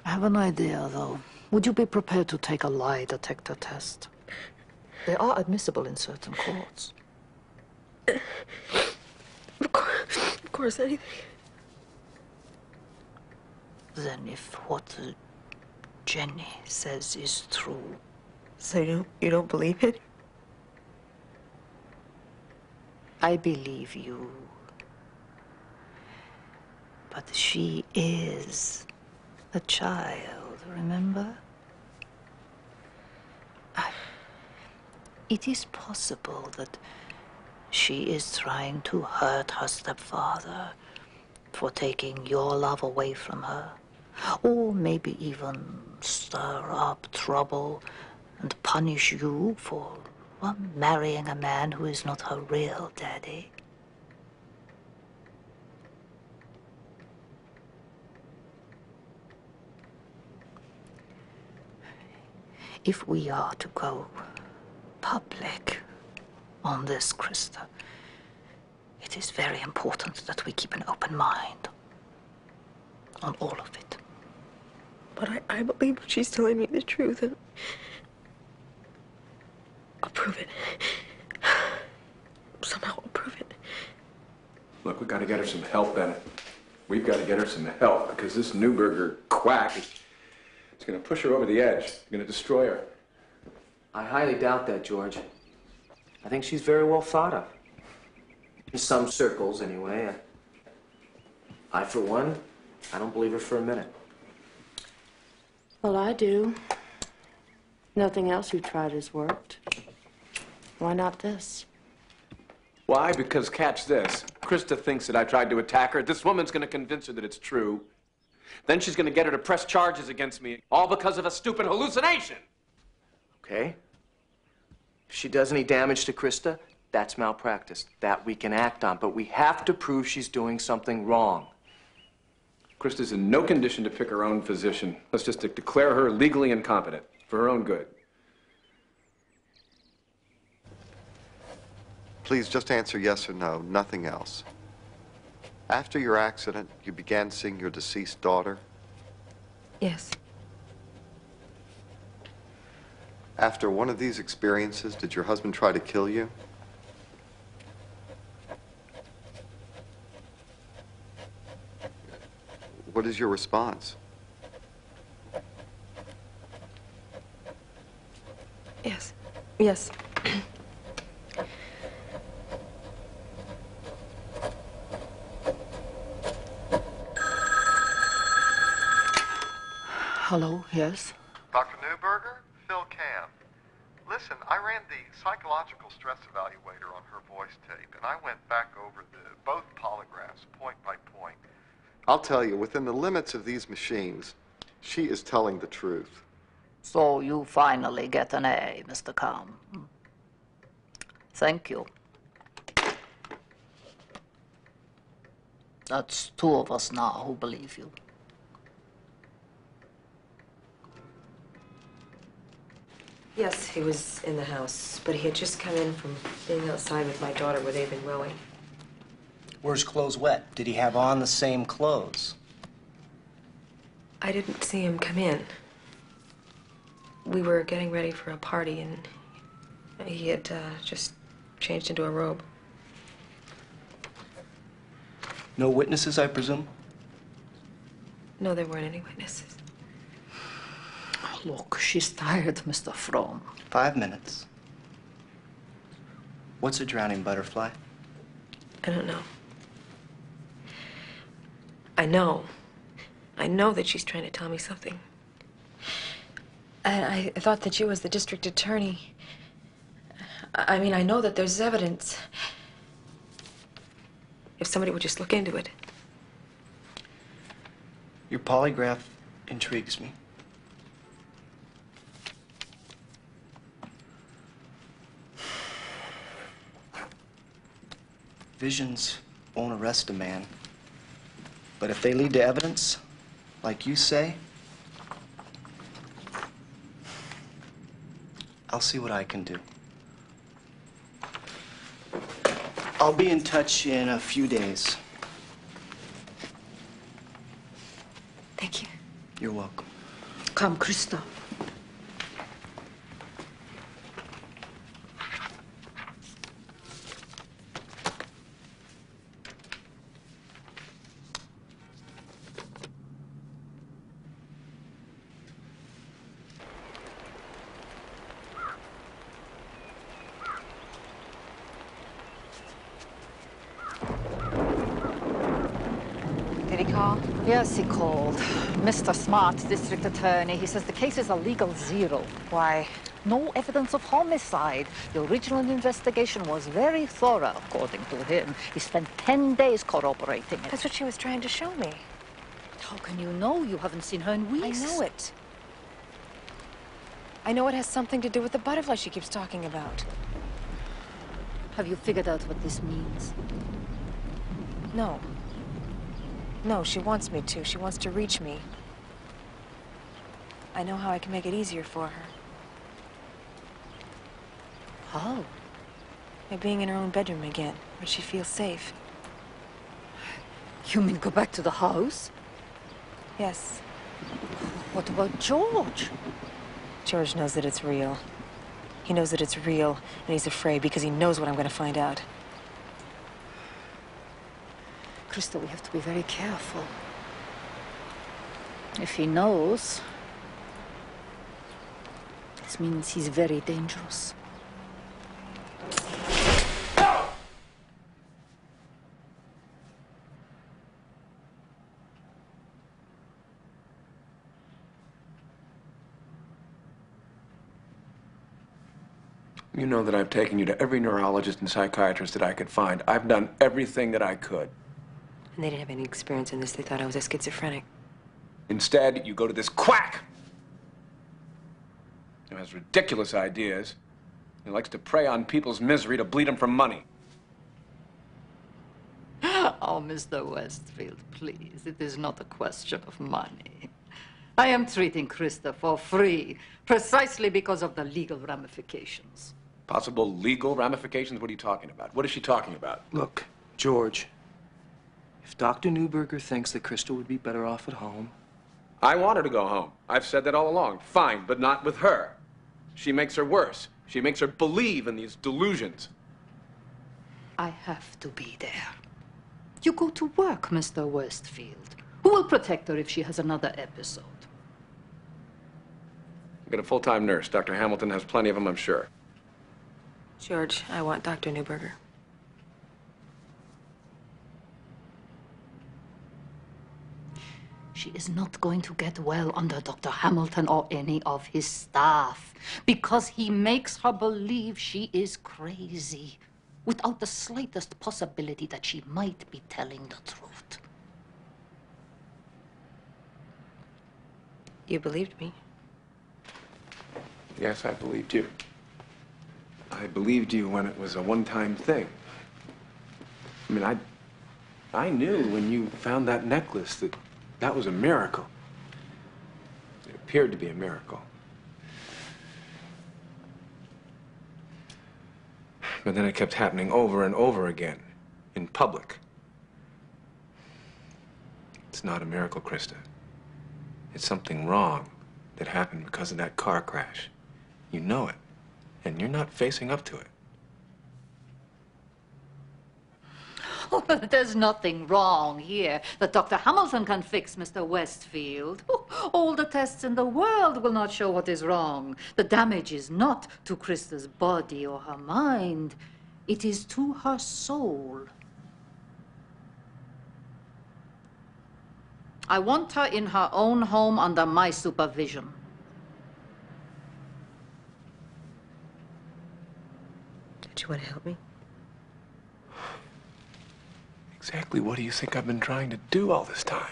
I have an idea, though. Would you be prepared to take a lie detector test? They are admissible in certain courts. Of course, anything. Then if what Jenny says is true... So you don't believe it? I believe you. But she is a child, remember? It is possible that she is trying to hurt her stepfather for taking your love away from her. Or maybe even stir up trouble and punish you for, well, marrying a man who is not her real daddy. If we are to go public on this, Krista, it is very important that we keep an open mind on all of it. But I believe she's telling me the truth, and I'll prove it. Somehow I'll prove it. Look, we've got to get her some help, Bennett. We've got to get her some help because this Newberger quack is going to push her over the edge. It's going to destroy her. I highly doubt that, George. I think she's very well thought of. In some circles, anyway. I, for one, I don't believe her for a minute. Well, I do. Nothing else you tried has worked. Why not this? Why? Because, catch this. Krista thinks that I tried to attack her. This woman's going to convince her that it's true. Then she's going to get her to press charges against me, all because of a stupid hallucination. Okay? If she does any damage to Krista, that's malpractice. That we can act on, but we have to prove she's doing something wrong. Krista's in no condition to pick her own physician. Let's just declare her legally incompetent for her own good. Please just answer yes or no, nothing else. After your accident, you began seeing your deceased daughter? Yes. After one of these experiences, did your husband try to kill you? What is your response? Yes. Yes. Hello, yes? Dr. Newberger? Phil Cam. Listen, I ran the psychological stress evaluator on her voice tape, and I went back over both polygraphs, point by point. I'll tell you, within the limits of these machines, she is telling the truth. So you finally get an A, Mr. Cam. Thank you. That's two of us now who believe you. Yes, he was in the house, but he had just come in from being outside with my daughter where they've been rowing. Were his clothes wet? Did he have on the same clothes? I didn't see him come in. We were getting ready for a party, and he had just changed into a robe. No witnesses, I presume? No, there weren't any witnesses. Look, she's tired, Mr. Fromm. 5 minutes. What's a drowning butterfly? I don't know. I know. I know that she's trying to tell me something. And I thought that you, as the district attorney... I mean, I know that there's evidence. If somebody would just look into it. Your polygraph intrigues me. Visions won't arrest a man. But if they lead to evidence, like you say, I'll see what I can do. I'll be in touch in a few days. Thank you. You're welcome. Come, Krista. Did he call? Yes, he called. Mr. Smart, district attorney. He says the case is a legal zero. Why? No evidence of homicide. The original investigation was very thorough, according to him. He spent 10 days corroborating it. That's what she was trying to show me. How can you know? You haven't seen her in weeks. I know it. I know it has something to do with the butterfly she keeps talking about. Have you figured out what this means? No. No, she wants me to. She wants to reach me. I know how I can make it easier for her. How? By being in her own bedroom again, where she feels safe. You mean go back to the house? Yes. What about George? George knows that it's real. He knows that it's real, and he's afraid because he knows what I'm going to find out. Krista, we have to be very careful. If he knows, this means he's very dangerous. You know that I've taken you to every neurologist and psychiatrist that I could find. I've done everything that I could. And they didn't have any experience in this. They thought I was a schizophrenic. Instead, you go to this quack who has ridiculous ideas. He likes to prey on people's misery to bleed them for money. Oh, Oh, Mr. Westfield, please. It is not a question of money. I am treating Krista for free, precisely because of the legal ramifications. Possible legal ramifications? What are you talking about? What is she talking about? Look, George, if Dr. Newberger thinks that Krista would be better off at home... I want her to go home. I've said that all along. Fine, but not with her. She makes her worse. She makes her believe in these delusions. I have to be there. You go to work, Mr. Westfield. Who will protect her if she has another episode? Get a full-time nurse. Dr. Hamilton has plenty of them, I'm sure. George, I want Dr. Newberger. She is not going to get well under Dr. Hamilton or any of his staff because he makes her believe she is crazy without the slightest possibility that she might be telling the truth. You believed me. Yes, I believed you. I believed you when it was a one-time thing. I mean, I knew when you found that necklace that that was a miracle. It appeared to be a miracle. But then it kept happening over and over again, in public. It's not a miracle, Krista. It's something wrong that happened because of that car crash. You know it, and you're not facing up to it. Oh, there's nothing wrong here that Dr. Hamilton can fix, Mr. Westfield. Oh, all the tests in the world will not show what is wrong. The damage is not to Krista's body or her mind. It is to her soul. I want her in her own home under my supervision. Don't you want to help me? Exactly what do you think I've been trying to do all this time?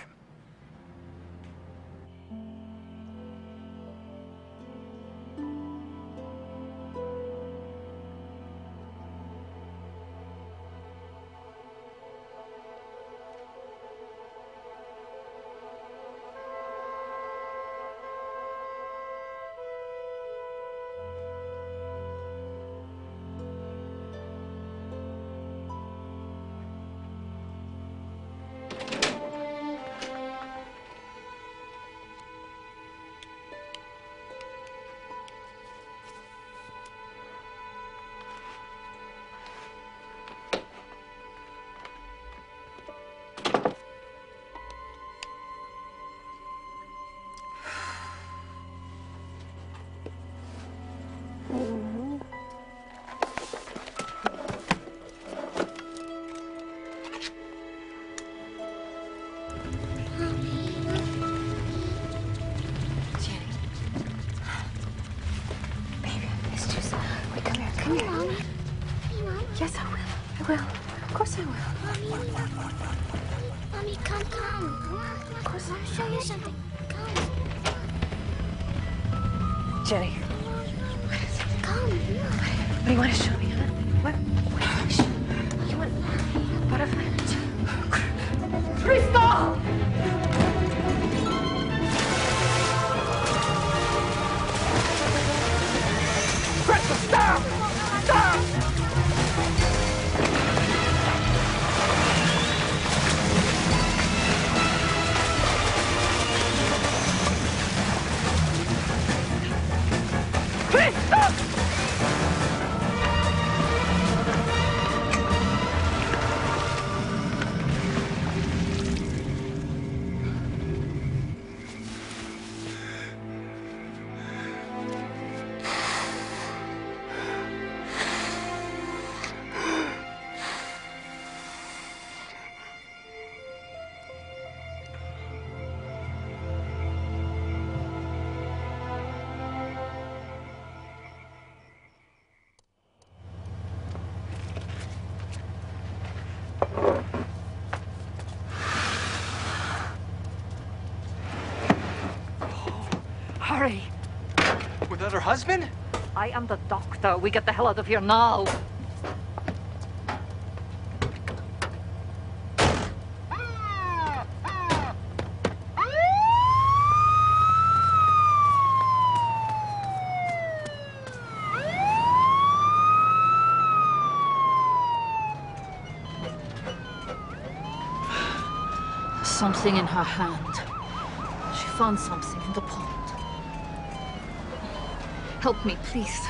Yes, I will. I will. Of course I will. Mommy, come. Of course I'll show you something. Come. Jenny. Come. What do you want to show me, huh? What? You want butterfly? Krista! Krista, stop! Stop! Hurry. Was that her husband? I am the doctor. We get the hell out of here now. something in her hand. She found something in the pond. Help me, please.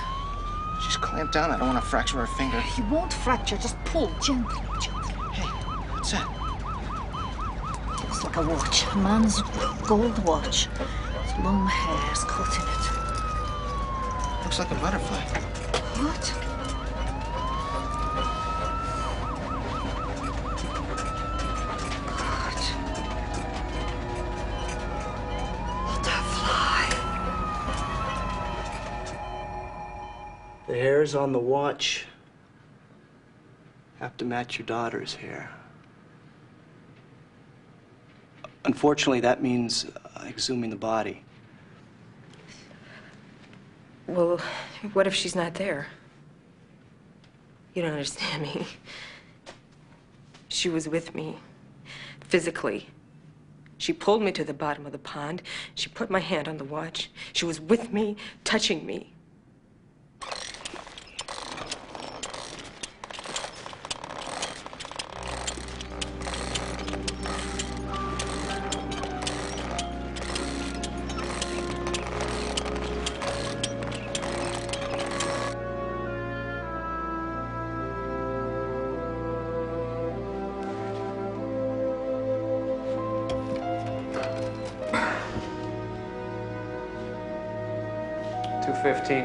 She's clamped down. I don't want to fracture her finger. You won't fracture. Just pull gently, gently. Hey, what's that? It looks like a watch. A man's gold watch. With long hairs caught in it. Looks like a butterfly. What? The hairs on the watch have to match your daughter's hair. Unfortunately, that means exhuming the body. Well, what if she's not there? You don't understand me. She was with me, physically. She pulled me to the bottom of the pond. She put my hand on the watch. She was with me, touching me.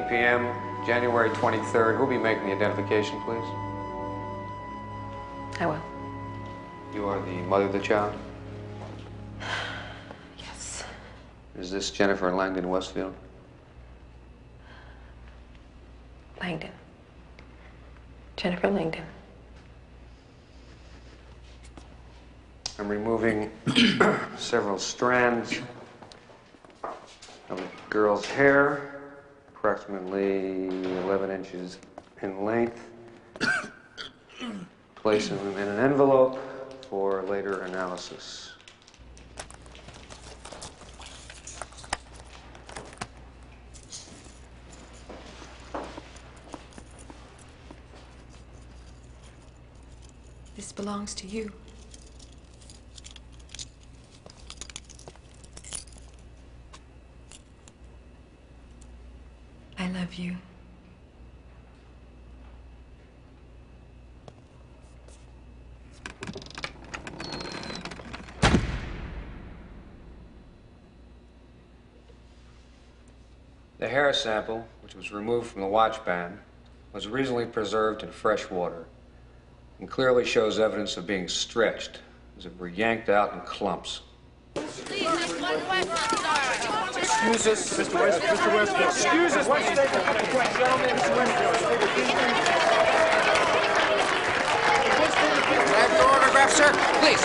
p.m., January 23rd. Who'll be making the identification, please? I will. You are the mother of the child? Yes. Is this Jennifer Langdon Westfield? Langdon. Jennifer Langdon. I'm removing several strands of the girl's hair, approximately 11 inches in length. Place them in an envelope for later analysis. This belongs to you. I love you. The hair sample, which was removed from the watch band, was recently preserved in fresh water and clearly shows evidence of being stretched, as if it were yanked out in clumps. Excuse us, Mr. West. Mr. West. Excuse us, gentlemen. Can I have your autograph, sir? Please.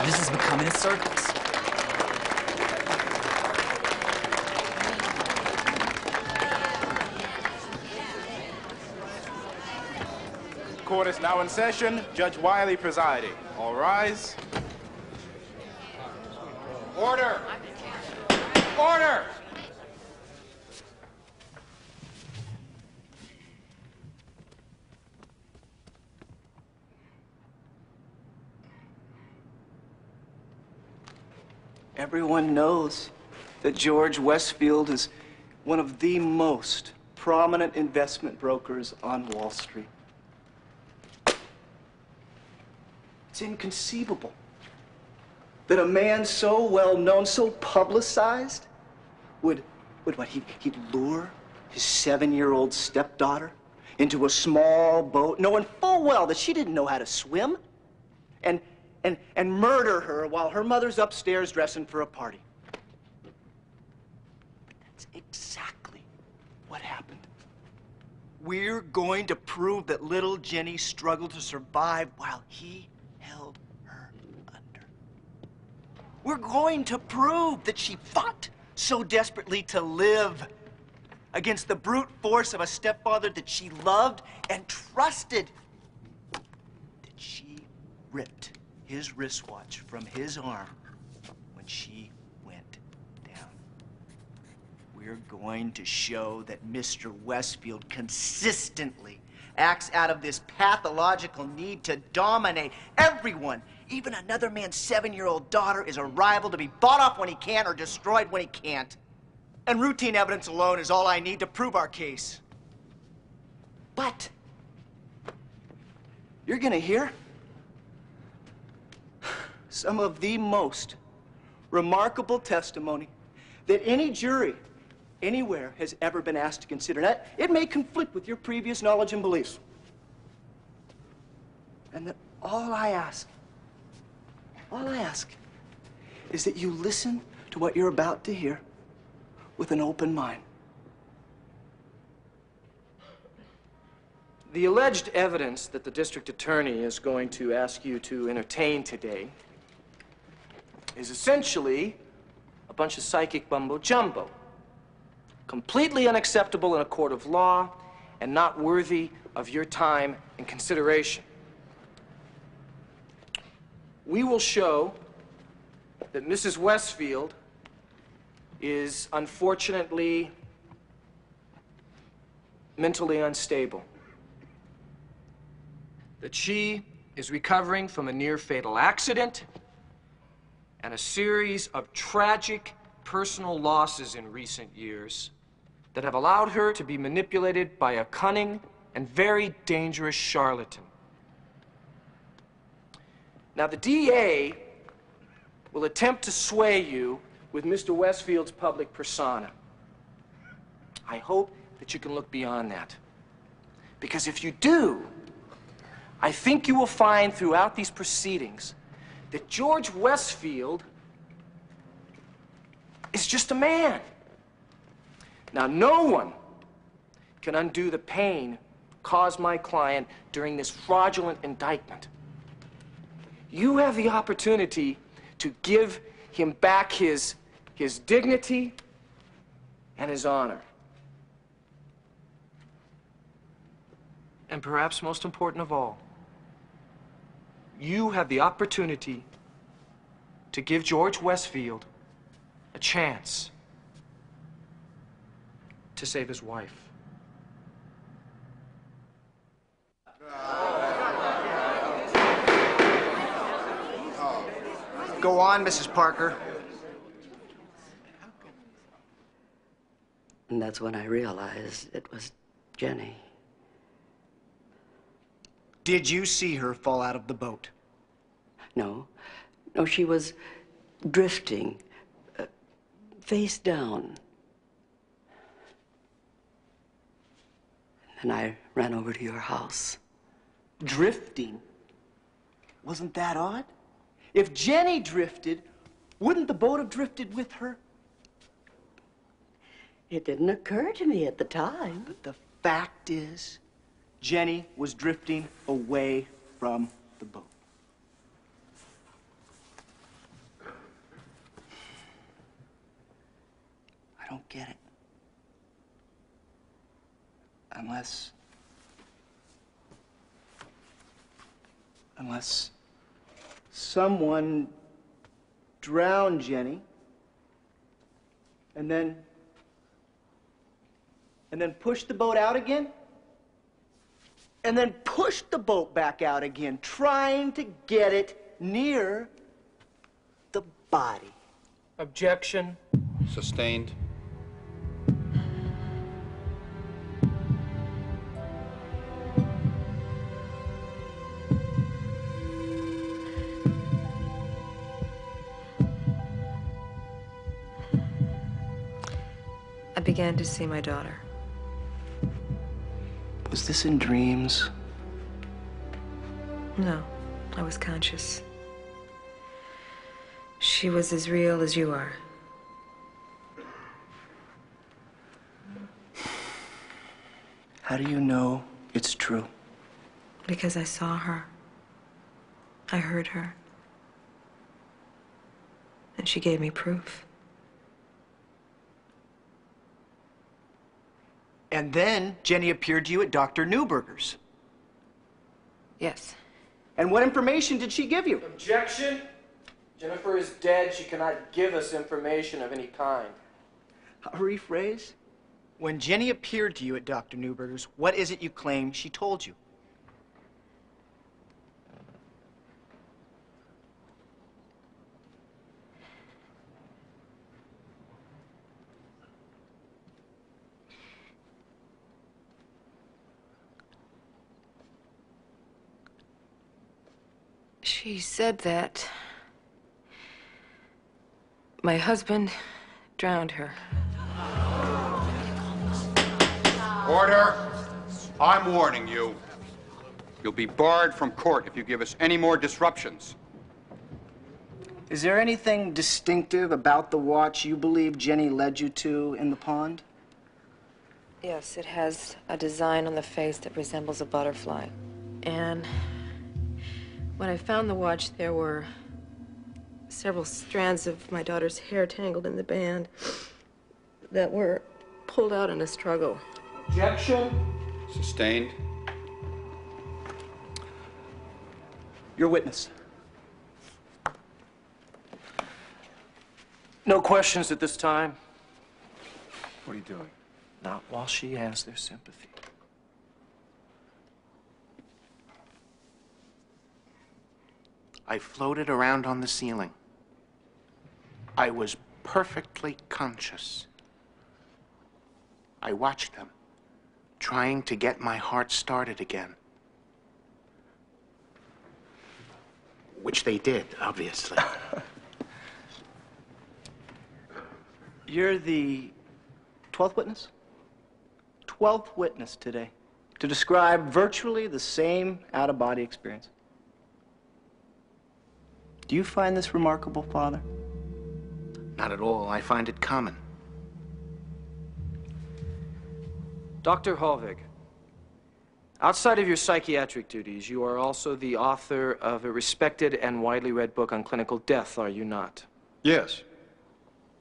This is becoming a circus. Court is now in session. Judge Wiley presiding. All rise. Order! Order! Everyone knows that George Westfield is one of the most prominent investment brokers on Wall Street. It's inconceivable that a man so well known, so publicized, would he'd lure his 7-year-old stepdaughter into a small boat, knowing full well that she didn't know how to swim, and murder her while her mother's upstairs dressing for a party. That's exactly what happened. We're going to prove that little Jenny struggled to survive while he held her under. We're going to prove that she fought so desperately to live against the brute force of a stepfather that she loved and trusted, that she ripped his wristwatch from his arm when she went down. We're going to show that Mr. Westfield consistently acts out of this pathological need to dominate everyone. Even another man's 7-year-old daughter is a rival to be bought off when he can or destroyed when he can't. And routine evidence alone is all I need to prove our case. But you're gonna hear some of the most remarkable testimony that any jury anywhere has ever been asked to consider. Now, it may conflict with your previous knowledge and beliefs. And that all I ask is that you listen to what you're about to hear with an open mind. The alleged evidence that the district attorney is going to ask you to entertain today is essentially a bunch of psychic mumbo-jumbo, completely unacceptable in a court of law and not worthy of your time and consideration. We will show that Mrs. Westfield is unfortunately mentally unstable, that she is recovering from a near-fatal accident and a series of tragic personal losses in recent years that have allowed her to be manipulated by a cunning and very dangerous charlatan. Now, the DA will attempt to sway you with Mr. Westfield's public persona. I hope that you can look beyond that. Because if you do, I think you will find throughout these proceedings that George Westfield is just a man. Now, no one can undo the pain caused my client during this fraudulent indictment. You have the opportunity to give him back his dignity and his honor. And perhaps most important of all, you have the opportunity to give George Westfield a chance to save his wife. Go on, Mrs. Parker. And that's when I realized it was Jenny. Did you see her fall out of the boat? No. No, she was drifting, face down. And I ran over to your house. Drifting? Wasn't that odd? If Jenny drifted, wouldn't the boat have drifted with her? It didn't occur to me at the time. But the fact is, Jenny was drifting away from the boat. I don't get it. Unless someone drowned Jenny and then pushed the boat out again and then pushed the boat back out again, trying to get it near the body. Objection. Sustained. I began to see my daughter. Was this in dreams? No, I was conscious. She was as real as you are. How do you know it's true? Because I saw her. I heard her. And she gave me proof. And then Jenny appeared to you at Dr. Newberger's. Yes. And what information did she give you? Objection. Jennifer is dead. She cannot give us information of any kind. I'll rephrase. When Jenny appeared to you at Dr. Newberger's, what is it you claim she told you? She said that my husband drowned her. Order! I'm warning you. You'll be barred from court if you give us any more disruptions. Is there anything distinctive about the watch you believe Jenny led you to in the pond? Yes, it has a design on the face that resembles a butterfly. And when I found the watch, there were several strands of my daughter's hair tangled in the band that were pulled out in a struggle. Objection. Sustained. Your witness. No questions at this time. What are you doing? Not while she has their sympathy. I floated around on the ceiling. I was perfectly conscious. I watched them, trying to get my heart started again. Which they did, obviously. You're the 12th witness? 12th witness today to describe virtually the same out-of-body experience. Do you find this remarkable, Father? Not at all. I find it common. Dr. Holvig, outside of your psychiatric duties, you are also the author of a respected and widely read book on clinical death, are you not? Yes.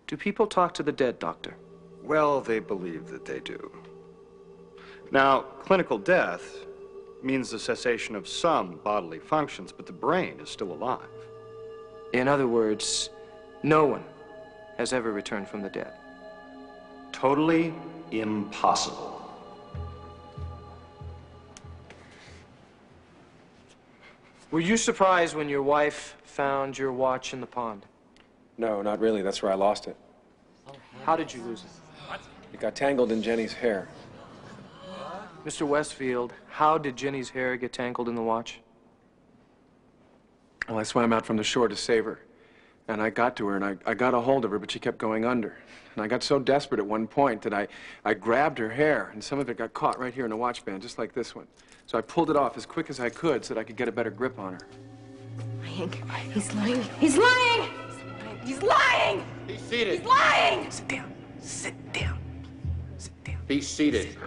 Do people talk to the dead, Doctor? Well, they believe that they do. Now, clinical death means the cessation of some bodily functions, but the brain is still alive. In other words, no one has ever returned from the dead. Totally impossible. Were you surprised when your wife found your watch in the pond? No, not really. That's where I lost it. How did you lose it? It got tangled in Jenny's hair. Mr. Westfield, how did Jenny's hair get tangled in the watch? Well, I swam out from the shore to save her. And I got to her, and I got a hold of her, but she kept going under. And I got so desperate at one point that I grabbed her hair, and some of it got caught right here in the watch band, just like this one. So I pulled it off as quick as I could so that I could get a better grip on her. He's lying. He's lying! He's lying! Be seated. He's lying! Sit down. Sit down. Sit down. Be seated.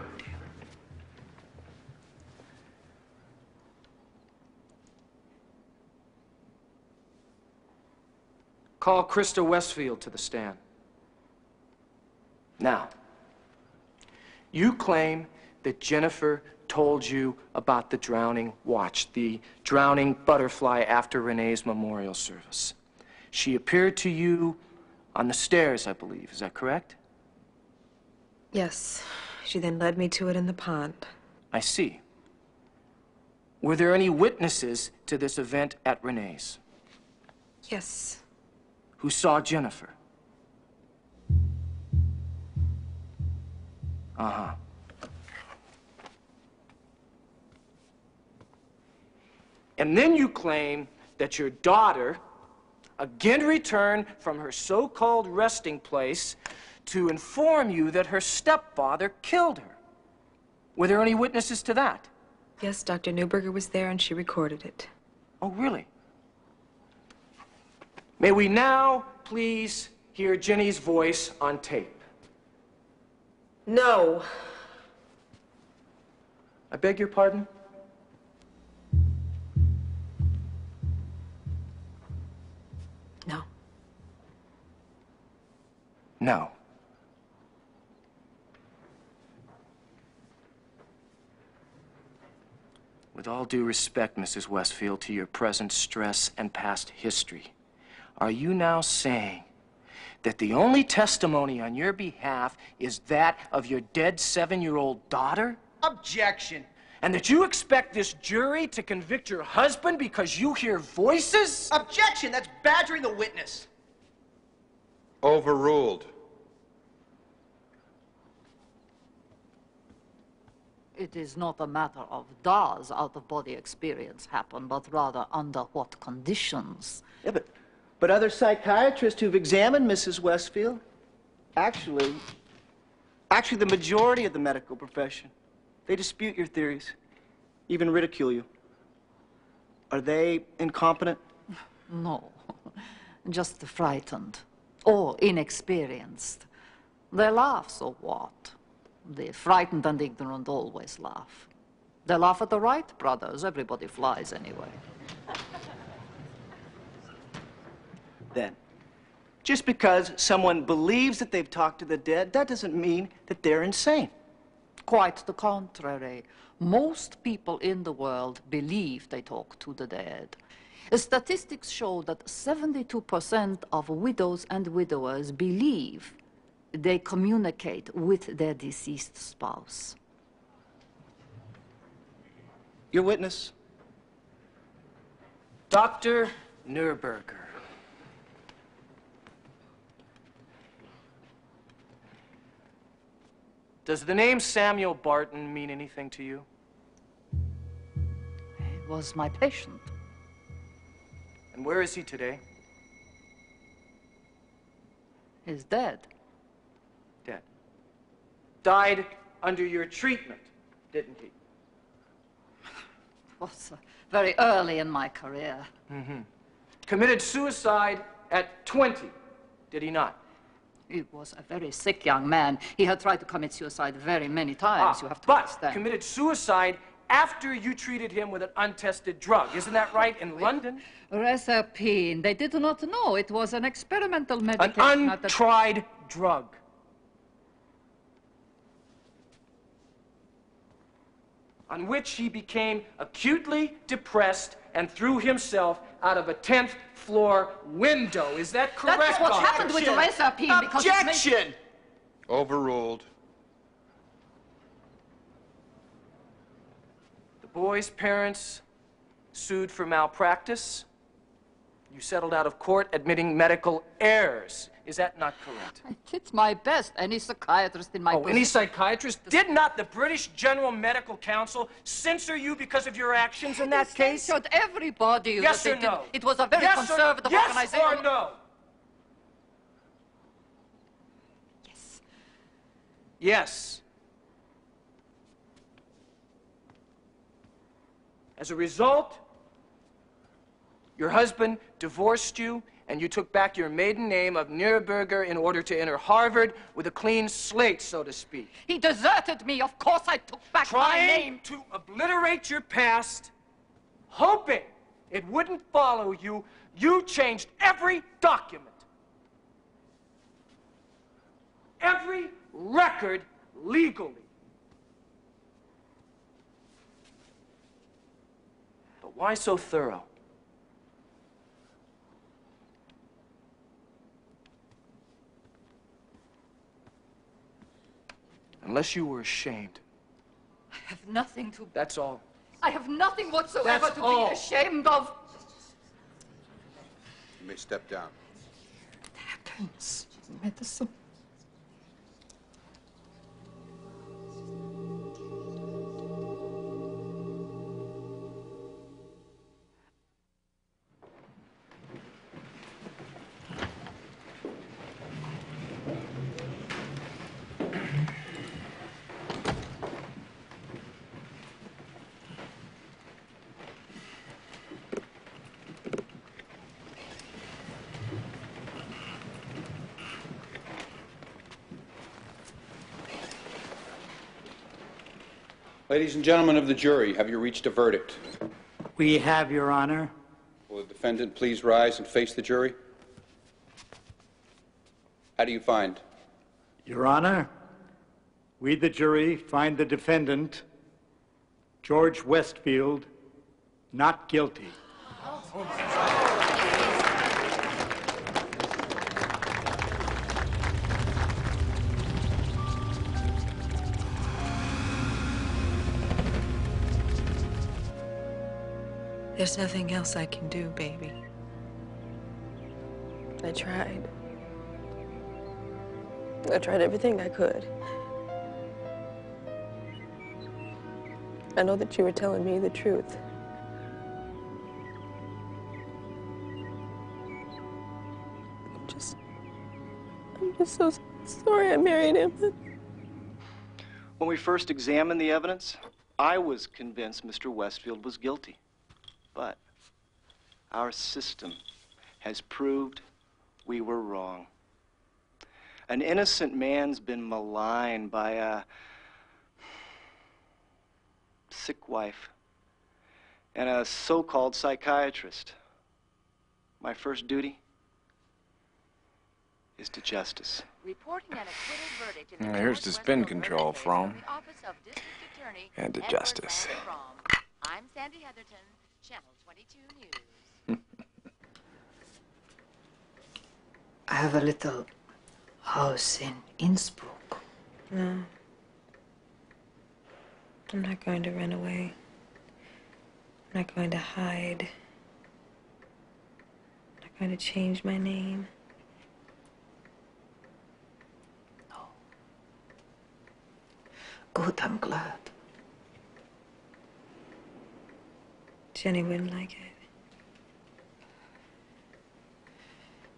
Call Krista Westfield to the stand. Now, you claim that Jennifer told you about the drowning watch, the drowning butterfly after Renee's memorial service. She appeared to you on the stairs, I believe. Is that correct? Yes. She then led me to it in the pond. I see. Were there any witnesses to this event at Renee's? Yes. Who saw Jennifer? Uh-huh. And then you claim that your daughter again returned from her so-called resting place to inform you that her stepfather killed her. Were there any witnesses to that? Yes, Dr. Newberger was there and she recorded it. Oh, really? May we now please hear Jenny's voice on tape? No. I beg your pardon? No. No. With all due respect, Mrs. Westfield, to your present stress and past history, are you now saying that the only testimony on your behalf is that of your dead 7-year-old daughter? Objection. And that you expect this jury to convict your husband because you hear voices? Objection. That's badgering the witness. Overruled. It is not a matter of does out-of-body experience happen, but rather under what conditions. Yeah, but other psychiatrists who've examined Mrs. Westfield, actually the majority of the medical profession, they dispute your theories, even ridicule you. Are they incompetent? No, just frightened or inexperienced. They laugh, so what? The frightened and ignorant always laugh. They laugh at the Wright brothers. Everybody flies anyway. Then, just because someone believes that they've talked to the dead, that doesn't mean that they're insane. Quite the contrary. Most people in the world believe they talk to the dead. Statistics show that 72% of widows and widowers believe they communicate with their deceased spouse. Your witness? Dr. Nurberger. Does the name Samuel Barton mean anything to you? He was my patient. And where is he today? He's dead. Dead. Died under your treatment, didn't he? It was very early in my career. Mm-hmm. Committed suicide at 20, did he not? He was a very sick young man. He had tried to commit suicide very many times, you have to understand. But committed suicide after you treated him with an untested drug. Isn't that right, in London? Reserpine. They did not know. It was an experimental medication. An untried drug. On which he became acutely depressed and threw himself out of a 10th floor window. Is that correct? That's what happened with the Reserpine. Objection! Overruled. The boy's parents sued for malpractice. You settled out of court admitting medical errors. Is that not correct? I did my best. Any psychiatrist in my position. Any psychiatrist? Did not the British General Medical Council censor you because of your actions in that case? Censored everybody. Yes or no? It was a very conservative organization. Yes or no? Yes. Yes. As a result, your husband divorced you, and you took back your maiden name of Nurberger in order to enter Harvard with a clean slate, so to speak. He deserted me. Of course I took back my name. Trying to obliterate your past, hoping it wouldn't follow you, you changed every document, every record legally. But why so thorough? Unless you were ashamed. I have nothing to... That's all. I have nothing whatsoever That's to all. be ashamed of. You may step down. Happens. Medicine. Ladies and gentlemen of the jury, have you reached a verdict? We have, Your Honor. Will the defendant please rise and face the jury? How do you find? Your Honor, we, the jury, find the defendant, George Westfield, not guilty. There's nothing else I can do, baby. I tried. I tried everything I could. I know that you were telling me the truth. I'm just so sorry I married him. When we first examined the evidence, I was convinced Mr. Westfield was guilty. But our system has proved we were wrong. An innocent man's been maligned by a sick wife and a so-called psychiatrist. My first duty is to justice. Reporting an acquittal verdict in the Here's the spin control, Frome. the Office of District Attorney And to Edward justice. Randall Frome. I'm Sandy Heatherton, Channel 22 News. I have a little house in Innsbruck. No. I'm not going to run away. I'm not going to hide. I'm not going to change my name. Good, I'm glad. Jenny wouldn't like it.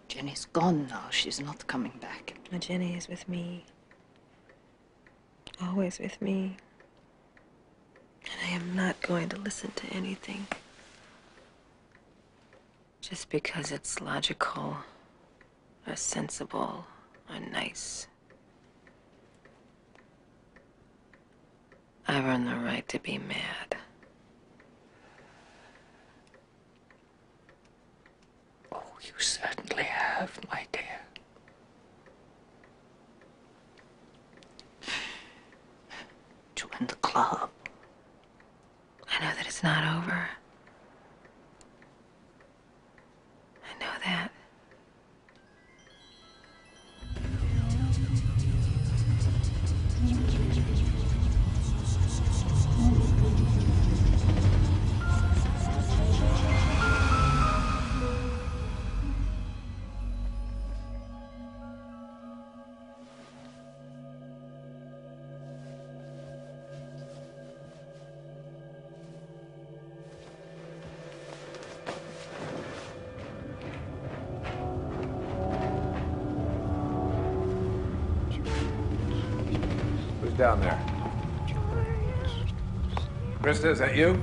Jenny's gone now. She's not coming back. No, Jenny is with me. Always with me. And I am not going to listen to anything. Just because it's logical, or sensible, or nice. I've earned the right to be mad. Oh, you certainly have, my dear. Join the club. I know that it's not over. I know that. Who's down there? Krista, is that you?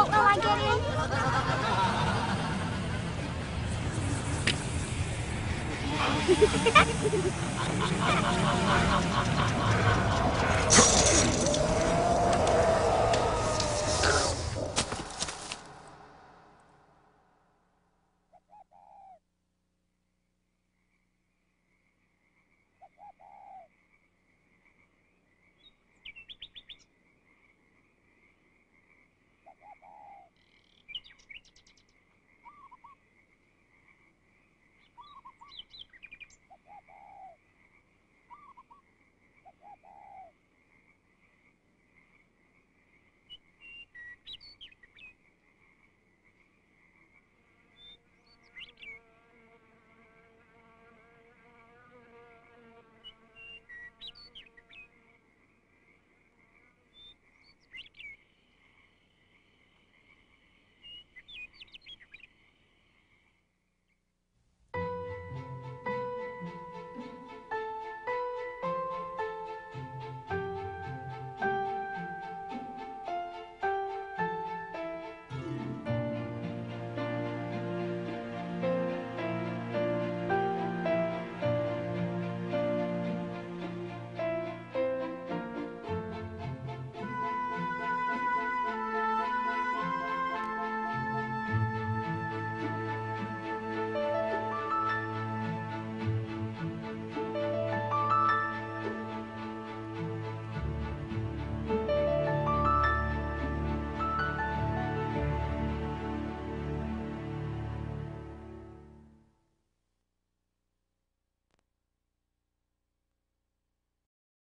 boat while I get in?